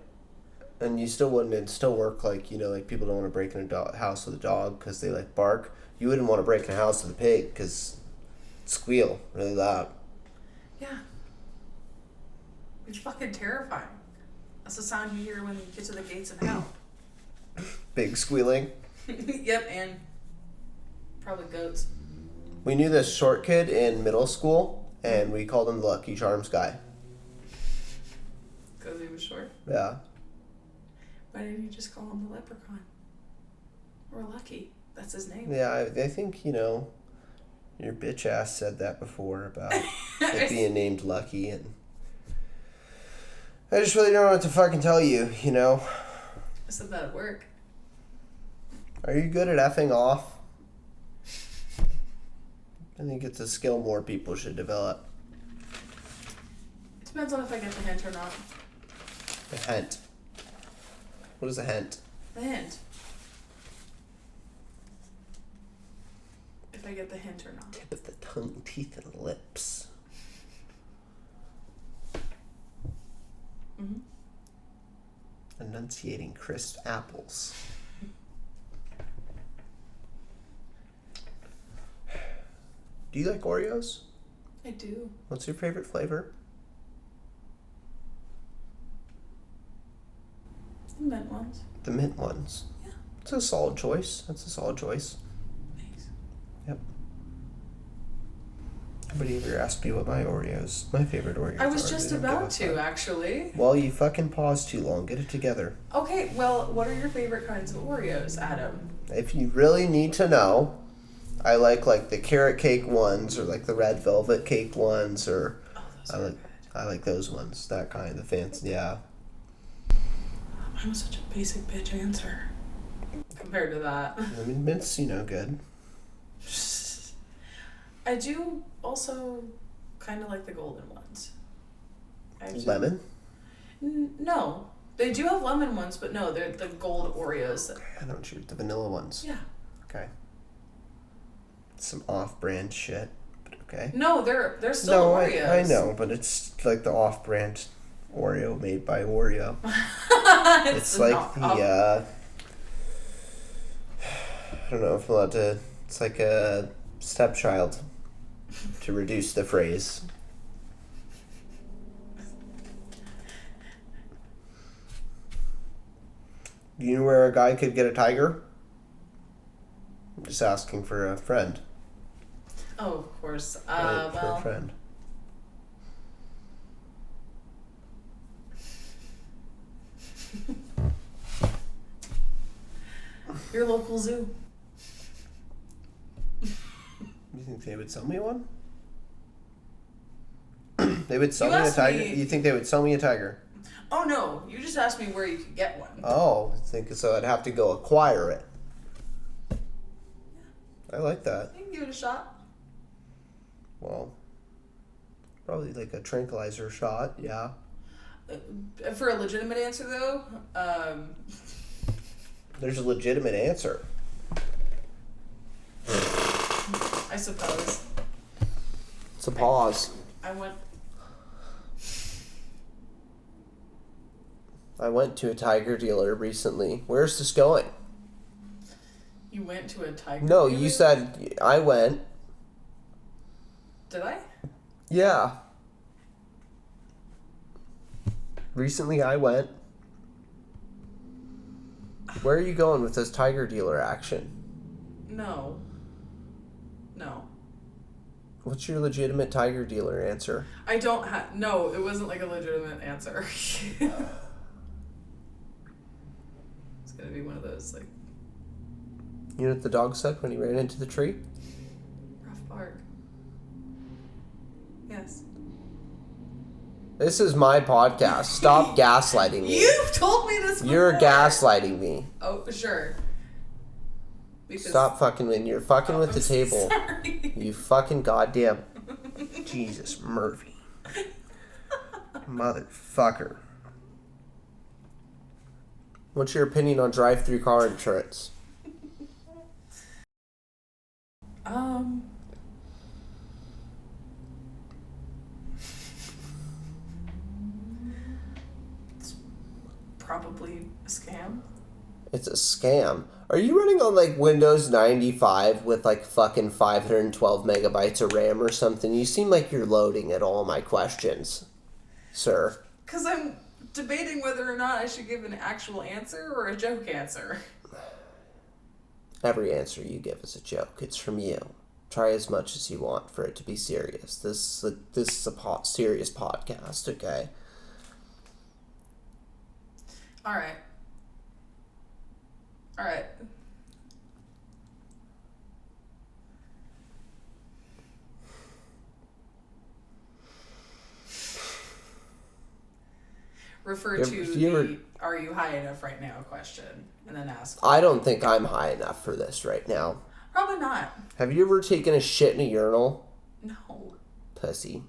And you still wouldn't, it'd still work like, you know, like people don't want to break in a house with a dog because they like bark. You wouldn't want to break in a house with a pig because it squeal really loud. Yeah. It's fucking terrifying. That's the sound you hear when you get to the gates of hell. Big squealing. Yep, and probably goats. We knew this short kid in middle school, and we called him the Lucky Charms guy. Because he was short. Yeah. Why didn't you just call him the leprechaun? Or Lucky. That's his name. Yeah, I think, you know, your bitch ass said that before about it being named Lucky, and I just really don't know what to fucking tell you, you know? I said that at work. Are you good at effing off? I think it's a skill more people should develop. Depends on if I get the hint or not. A hint. What is a hint? The hint. If I get the hint or not. Tip of the tongue, teeth, and lips. Mm-hmm. Enunciating crisp apples. Do you like Oreos? I do. What's your favorite flavor? The mint ones. The mint ones. Yeah. It's a solid choice. That's a solid choice. Thanks. Yep. Nobody ever asked me what my favorite Oreos I was are. just They don't give about a to, fuck. actually. Well, you fucking paused too long. Get it together. Okay, well, what are your favorite kinds of Oreos, Adam? If you really need to know, I like the carrot cake ones, or like the red velvet cake ones, or Oh, those are good. I like those ones. That kind of fancy, yeah. Mine was such a basic bitch answer compared to that. I mean, mint's, you know, good. I do also kind of like the golden ones. I do. Lemon? No. They do have lemon ones, but no, they're the gold Oreos. I don't shoot the vanilla ones. Yeah. Okay. Some off-brand shit, but okay. No, they're still Oreos. I know, but it's like the off-brand Oreo made by Oreo. It's like I don't know if I'm allowed to. It's like a stepchild, to reduce the phrase. Do you know where a guy could get a tiger? I'm just asking for a friend. Oh, of course. For a Well, friend. your local zoo. You think they would sell me one? They would sell You me a asked tiger? me- You think they would sell me a tiger? Oh no, you just asked me where you could get one. Oh, I think so. I'd have to go acquire it. I like that. You can give it a shot. Well, probably like a tranquilizer shot, yeah. For a legitimate answer, though, There's a legitimate answer. I suppose. It's a pause. I went to a tiger dealer recently. Where's this going? You went to a tiger No, dealer? you said I went. Did I? Yeah. Recently I went. Where are you going with this tiger dealer action? No. What's your legitimate tiger dealer answer? I don't have... No, it wasn't like a legitimate answer. It's gonna be one of those, like... You know what the dog said when he ran into the tree? Rough bark. Yes. This is my podcast. Stop gaslighting me. You've told me this before. You're gaslighting me. Oh, sure. Because... Stop fucking when you're fucking with the table. Sorry. You fucking goddamn Jesus Murphy. Motherfucker. What's your opinion on drive-through car insurance? It's probably a scam. It's a scam. Are you running on like Windows 95 with like fucking 512 megabytes of RAM or something? You seem like you're loading at all my questions, sir. Because I'm debating whether or not I should give an actual answer or a joke answer. Every answer you give is a joke. It's from you. Try as much as you want for it to be serious. This is a serious podcast, okay? All right. Refer to the "Are you high enough right now?" question, and then ask. I don't think I'm high enough for this right now. Probably not. Have you ever taken a shit in a urinal? No. Pussy.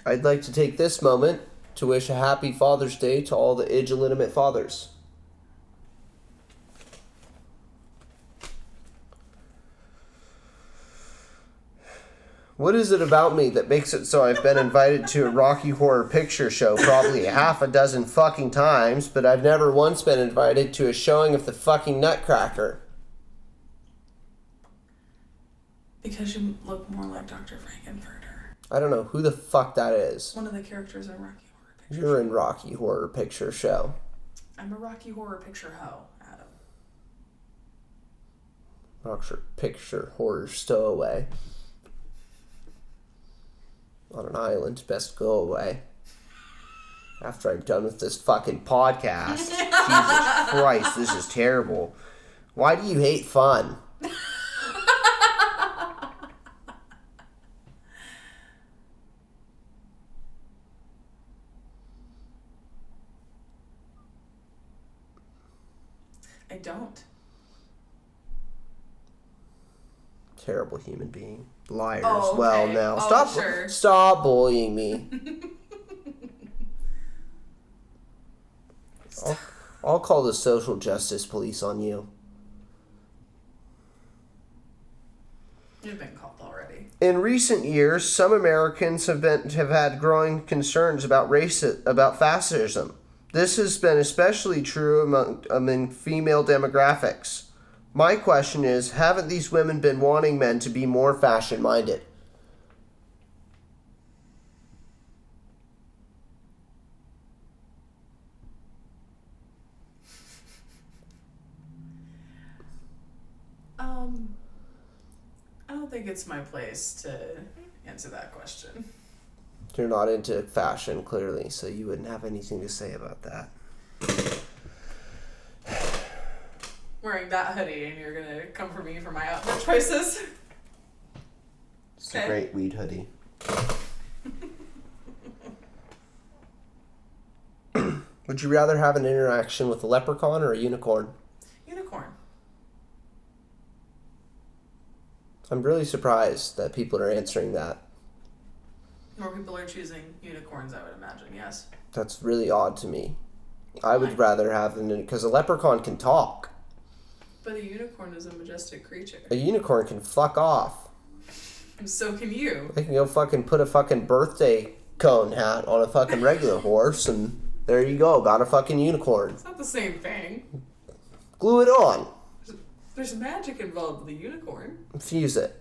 I'd like to take this moment to wish a happy Father's Day to all the illegitimate fathers. What is it about me that makes it so I've been invited to a Rocky Horror Picture Show probably half a dozen fucking times, but I've never once been invited to a showing of the fucking Nutcracker? Because you look more like Dr. Frankenfurter. I don't know who the fuck that is. One of the characters in Rocky Horror Picture You're in Rocky Horror Picture Show. I'm a Rocky Horror Picture hoe, Adam. Rocky Picture Horror Stowaway. On an island, best go away. After I'm done with this fucking podcast. Jesus Christ, this is terrible. Why do you hate fun? I don't. Terrible human being. Liar Oh, as well okay. now. Oh, sure. Stop bullying me. I'll call the social justice police on you. You've been called already. In recent years, some Americans have had growing concerns about fascism. This has been especially true among female demographics. My question is, haven't these women been wanting men to be more fashion-minded? I don't think it's my place to answer that question. You're not into fashion, clearly, so you wouldn't have anything to say about that. Wearing that hoodie and you're gonna come for me for my outfit choices? It's a great weed hoodie. Would you rather have an interaction with a leprechaun or a unicorn? Unicorn. I'm really surprised that people are answering that. More people are choosing unicorns, I would imagine, yes. That's really odd to me. I would rather have because a leprechaun can talk. But a unicorn is a majestic creature. A unicorn can fuck off. And so can you. They can go fucking put a fucking birthday cone hat on a fucking regular horse, and there you go, got a fucking unicorn. It's not the same thing. Glue it on. There's magic involved with a unicorn. Fuse it.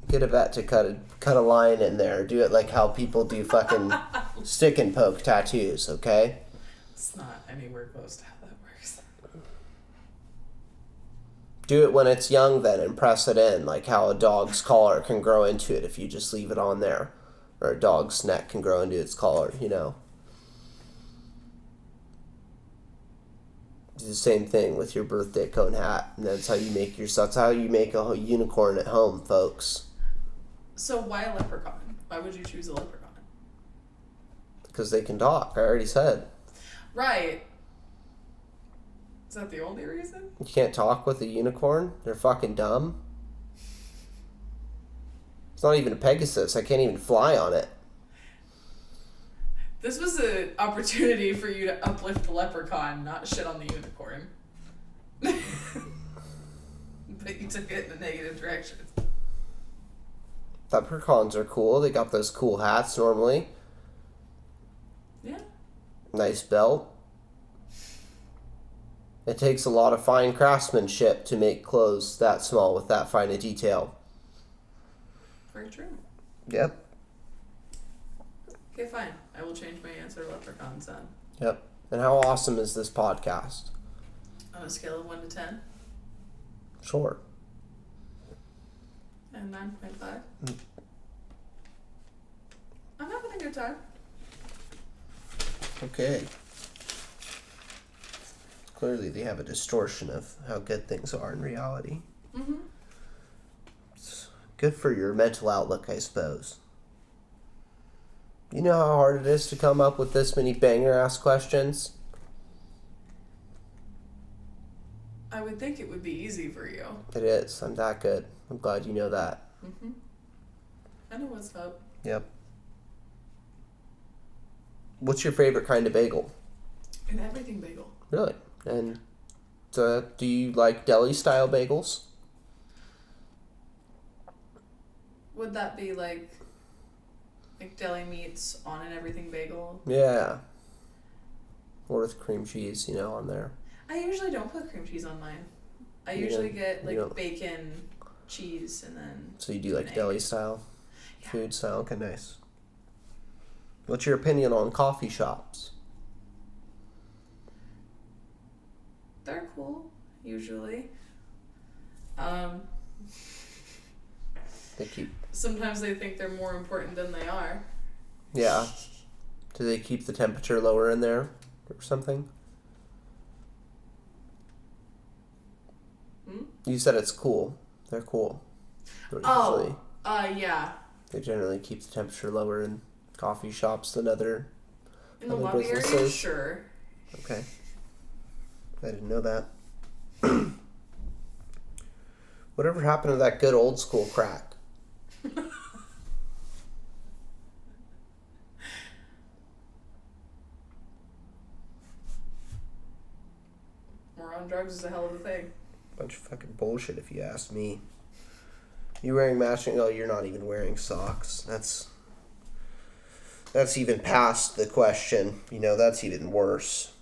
Get a vet to cut a line in there. Do it like how people do fucking stick and poke tattoos, okay? It's not anywhere close to how that works. Do it when it's young then and press it in, like how a dog's collar can grow into it if you just leave it on there. Or a dog's neck can grow into its collar, you know. Do the same thing with your birthday cone hat, and that's how you make a unicorn at home, folks. So why a leprechaun? Why would you choose a leprechaun? Because they can talk, I already said. Right. Is that the only reason? You can't talk with a unicorn? They're fucking dumb. It's not even a Pegasus. I can't even fly on it. This was an opportunity for you to uplift the leprechaun, not shit on the unicorn. But you took it in a negative direction. Leprechauns are cool. They got those cool hats normally. Yeah. Nice belt. It takes a lot of fine craftsmanship to make clothes that small with that fine a detail. Very true. Yep. Okay, fine. I will change my answer to leprechauns then. Yep. And how awesome is this podcast? On a scale of 1 to 10? Sure. And 9.5? I'm having a good time. Okay. Clearly they have a distortion of how good things are in reality. Mm-hmm. It's good for your mental outlook, I suppose. You know how hard it is to come up with this many banger-ass questions? I would think it would be easy for you. It is. I'm that good. I'm glad you know that. Mm-hmm. I know what's up. Yep. What's your favorite kind of bagel? An everything bagel. Really? And do you like deli-style bagels? Would that be like deli meats on an everything bagel? Yeah. Or with cream cheese, on there. I usually don't put cream cheese on mine. I usually get bacon, cheese, and then... So you do like egg. deli-style? Yeah. Food style? Okay, nice. What's your opinion on coffee shops? They're cool, usually. They keep... Sometimes they think they're more important than they are. Yeah. Do they keep the temperature lower in there or something? Hmm? You said it's cool. They're cool. Oh, yeah. They generally keep the temperature lower in coffee shops than other In the other lobby area, businesses. sure. Okay. I didn't know that. Whatever happened to that good old school crack? More on drugs is a hell of a thing. Bunch of fucking bullshit if you ask me. You wearing matching? Oh, you're not even wearing socks. That's even past the question. That's even worse.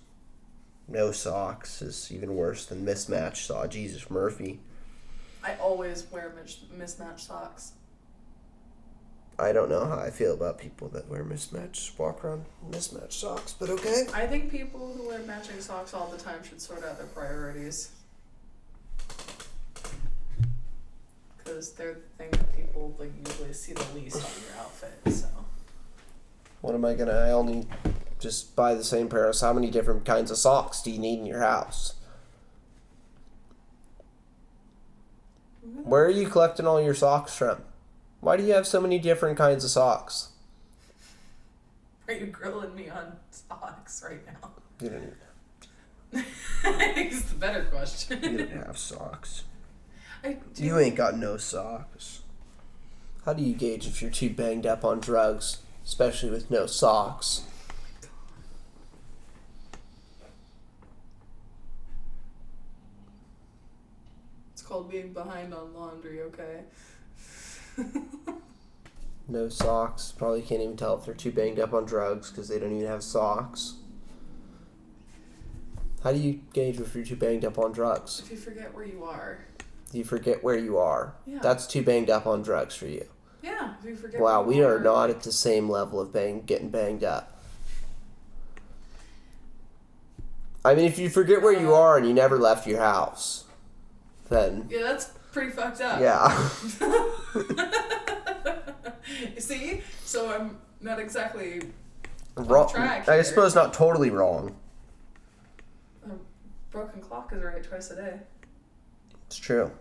No socks is even worse than mismatched socks. Jesus Murphy. I always wear mismatched socks. I don't know how I feel about people that wear walk around mismatched socks, but okay. I think people who wear matching socks all the time should sort out their priorities. Because they're the thing that people usually see the least on your outfit, so. What am I gonna? I only just buy the same pair of. How many different kinds of socks do you need in your house? Where are you collecting all your socks from? Why do you have so many different kinds of socks? Are you grilling me on socks right now? You don't. I think it's the better question. You don't have socks. I do. You ain't got no socks. How do you gauge if you're too banged up on drugs, especially with no socks? called being behind on laundry, okay? No socks. Probably can't even tell if they're too banged up on drugs because they don't even have socks. How do you gauge if you're too banged up on drugs? If you forget where you are. You forget where you are. Yeah. That's too banged up on drugs for you. Yeah, if you forget Wow, where we you are not at the same level of getting banged up. I mean, if you forget where you are and you never left your house, then... Yeah, that's pretty fucked up. Yeah. See? So I'm not exactly Wrong. off track I here. suppose not totally wrong. A broken clock is right twice a day. It's true.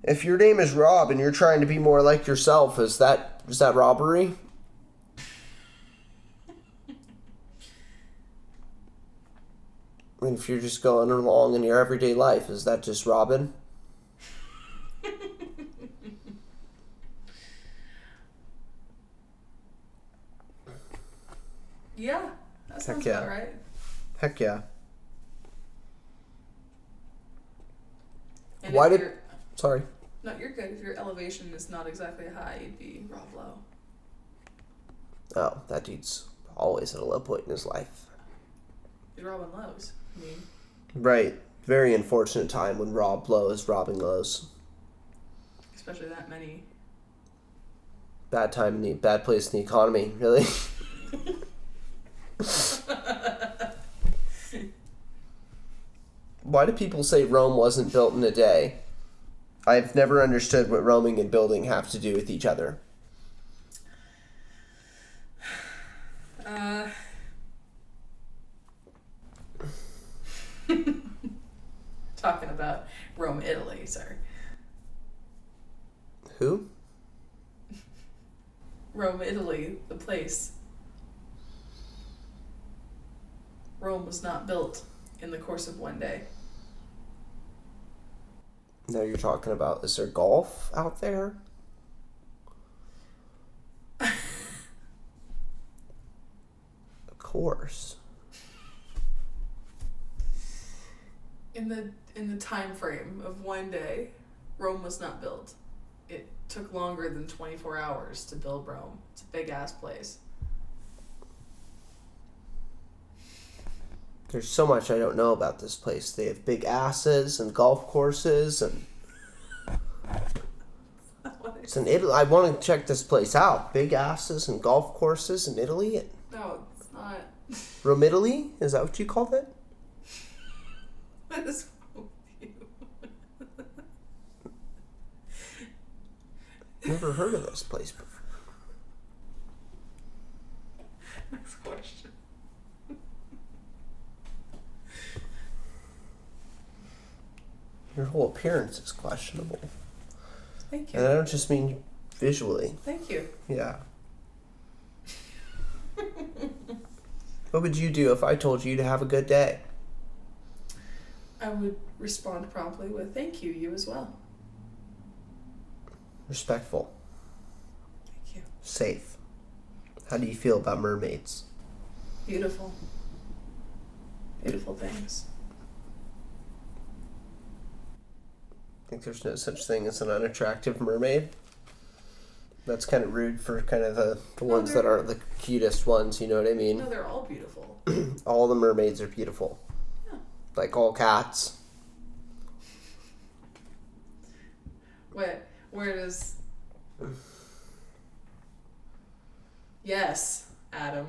If your name is Rob and you're trying to be more like yourself, is that robbery? I mean, if you're just going along in your everyday life, is that just robbing? Yeah, that sounds yeah. about right. Heck yeah. And Why if did... you're- Sorry. No, you're good. If your elevation is not exactly high, you'd be Rob Lowe. Oh, that dude's always at a low point in his life. He's robbing Lowe's. I mean, Right. Very unfortunate time when Rob Lowe is robbing Lowe's. especially that many. Bad time in the... Bad place in the economy, really. Why do people say Rome wasn't built in a day? I've never understood what roaming and building have to do with each other. Talking about Rome, Italy, sir. Who? Rome, Italy, the place. Rome was not built in the course of one day. No, you're talking about, is there golf out there? Of course. In the time frame of one day, Rome was not built. It took longer than 24 hours to build Rome. It's a big ass place. There's so much I don't know about this place. They have big asses and golf courses and... It's in Italy. I want to check this place out. Big asses and golf courses in Italy. No, it's not. Rome, Italy? Is that what you called it? What is wrong with you? Never heard of this place before. Next question. Your whole appearance is questionable. Thank And I you. don't just mean visually. Thank you. Yeah. What would you do if I told you to have a good day? I would respond promptly with thank you, you as well. Respectful. Thank you. Safe. How do you feel about mermaids? Beautiful. Beautiful things. Think there's no such thing as an unattractive mermaid? That's kind of rude for kind of the ones that aren't the cutest ones, you know what I mean? No, they're all beautiful. All the mermaids are beautiful. Yeah. Like all cats. Where does... Yes, Adam.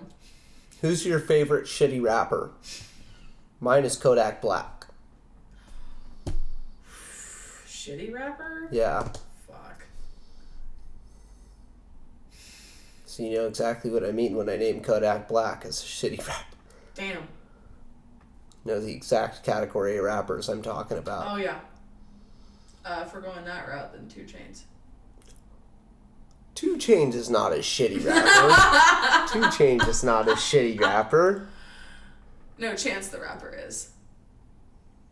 Who's your favorite shitty rapper? Mine is Kodak Black. Shitty rapper? Yeah. Fuck. So you know exactly what I mean when I name Kodak Black as a shitty rapper. Damn. You know the exact category of rappers I'm talking about. Oh, yeah. If we're going that route, then 2 Chainz. 2 Chainz is not a shitty rapper. 2 Chainz is not a shitty rapper. No, Chance the Rapper is.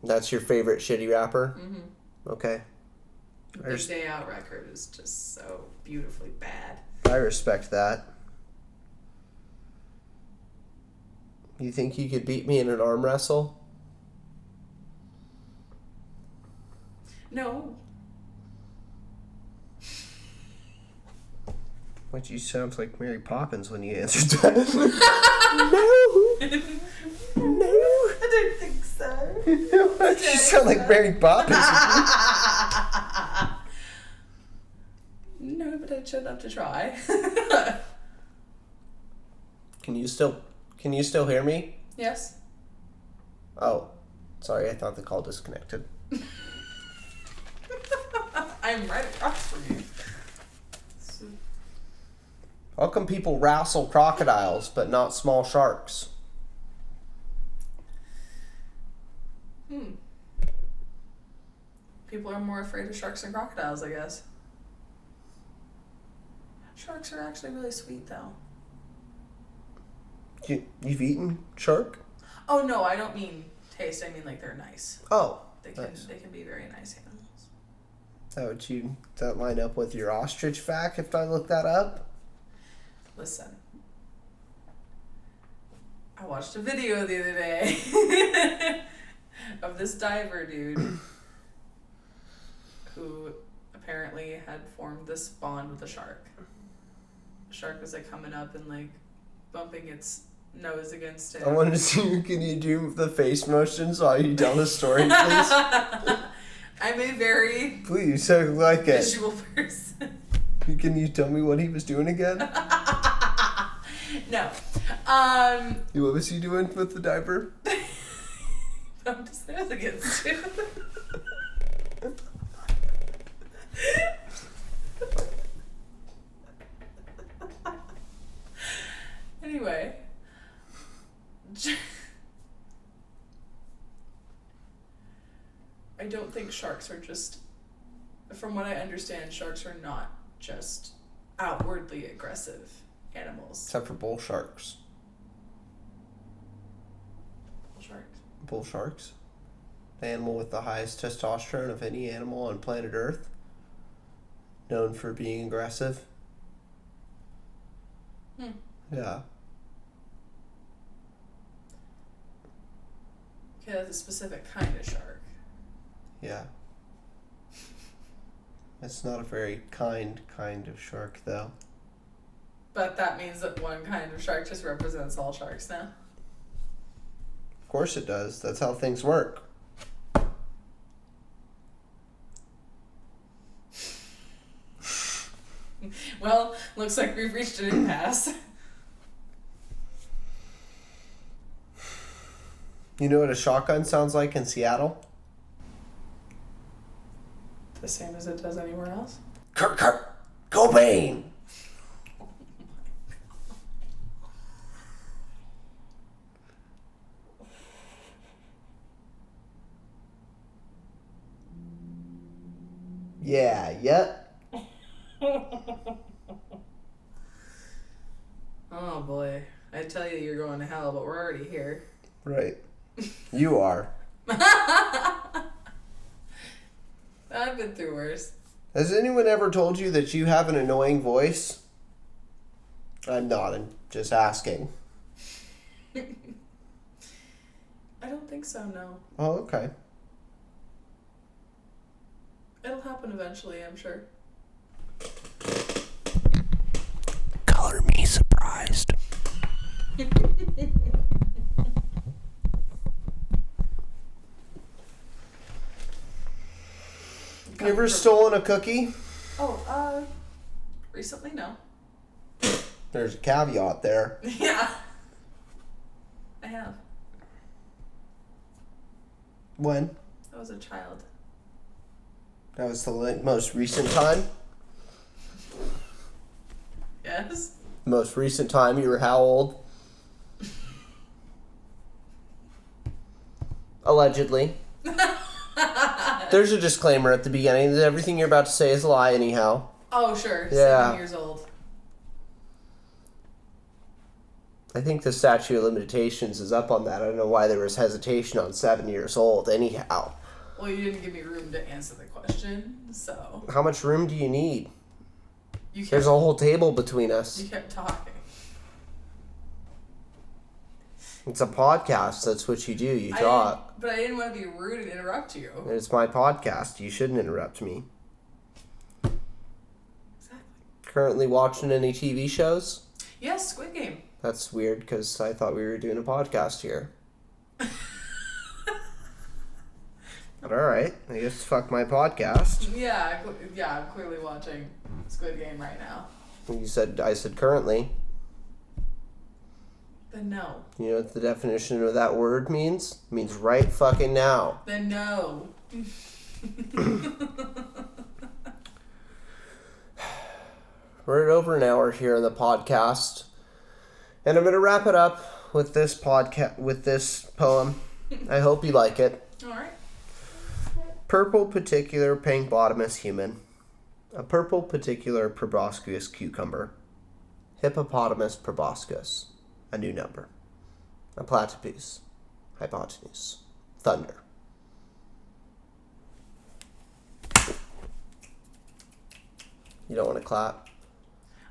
That's your favorite shitty rapper? Mm-hmm. Okay. The Big Day Out record is just so beautifully bad. I respect that. You think you could beat me in an arm wrestle? What, you sound like Mary Poppins when you answered that. No. I don't think so. You sound like Mary Poppins. No, but I showed up to try. Can you still hear me? Yes. Oh, sorry, I thought the call disconnected. I'm right across from you. How come people wrestle crocodiles but not small sharks? People are more afraid of sharks than crocodiles, I guess. Sharks are actually really sweet, though. You've eaten shark? Oh, no, I don't mean taste. I mean, like, they're nice. Oh, They can be very nice animals. Does that line up with your ostrich fact if I look that up? Listen. I watched a video the other day of this diver dude who apparently had formed this bond with a shark. The shark was like coming up and like bumping its nose against him. I wanted to see, can you do the face motions while you tell the story, please? I'm a very Please, I like it. visual person. Can you tell me what he was doing again? No. What was he doing with the diver? I'm just nose against him. Anyway. I don't think sharks are just, from what I understand, sharks are not just outwardly aggressive animals. Except for bull sharks. Sharks. Bull sharks? The animal with the highest testosterone of any animal on planet Earth. Known for being aggressive. Yeah. Okay, that's a specific kind of shark. Yeah. It's not a very kind of shark, though. But that means that one kind of shark just represents all sharks now. Of course it does. That's how things work. Well, looks like we've reached an impasse. You know what a shotgun sounds like in Seattle? The same as it does anywhere else. Kurt Cobain! Yeah, yep. Oh boy. I tell you you're going to hell, but we're already here. Right. You are. I've been through worse. Has anyone ever told you that you have an annoying voice? I'm not. I'm just asking. I don't think so, no. Oh, okay. It'll happen eventually, I'm sure. Color me surprised. You ever stolen a cookie? Oh, recently, no. There's a caveat there. Yeah. I have. When? I was a child. That was the most recent time? Yes? Most recent time you were how old? Allegedly. There's a disclaimer at the beginning that everything you're about to say is a lie anyhow. Oh, sure. Yeah. 7 years old. I think the statute of limitations is up on that. I don't know why there was hesitation on 7 years old anyhow. Well, you didn't give me room to answer the question, so... How much room do you need? You kept, There's a whole table between us. You kept talking. It's a podcast. That's what you do. You talk. But I didn't want to be rude and interrupt you. It's my podcast. You shouldn't interrupt me. Exactly. Currently watching any TV shows? Yes, Squid Game. That's weird because I thought we were doing a podcast here. But alright, I guess fuck my podcast. Yeah, I'm clearly watching Squid Game right now. I said currently. Then no. You know what the definition of that word means? It means right fucking now. Then no. We're at over an hour here on the podcast. And I'm going to wrap it up with this poem. I hope you like it. Alright. Purple particular pink bottomless human. A purple particular proboscis cucumber. Hippopotamus proboscis. A new number. A platypus. Hypotenuse. Thunder. You don't want to clap?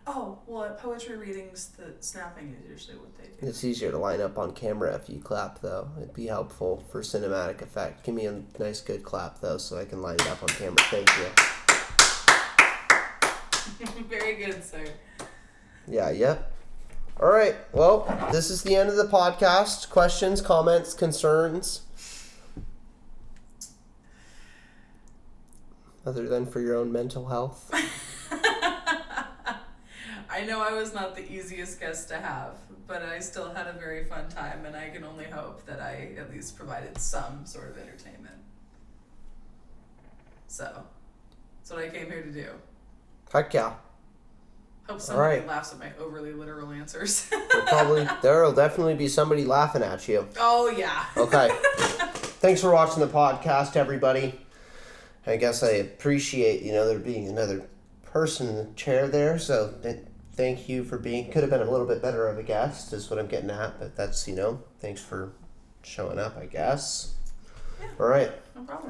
Oh, well, at poetry readings, the snapping is usually what they do. It's easier to line up on camera if you clap, though. It'd be helpful for cinematic effect. Give me a nice, good clap, though, so I can line it up on camera. Thank you. Very good, sir. Yeah, yep. All right. Well, this is the end of the podcast. Questions, comments, concerns? Other than for your own mental health? I know I was not the easiest guest to have, but I still had a very fun time, and I can only hope that I at least provided some sort of entertainment. So, that's what I came here to do. Heck yeah. Hope somebody right. laughs at my overly literal answers. There'll definitely be somebody laughing at you. Oh, yeah. Okay. Thanks for watching the podcast, everybody. I guess I appreciate, there being another person in the chair there, so thank you for being, could have been a little bit better of a guest, is what I'm getting at, but that's, thanks for showing up, I guess. Yeah. All right. No problem.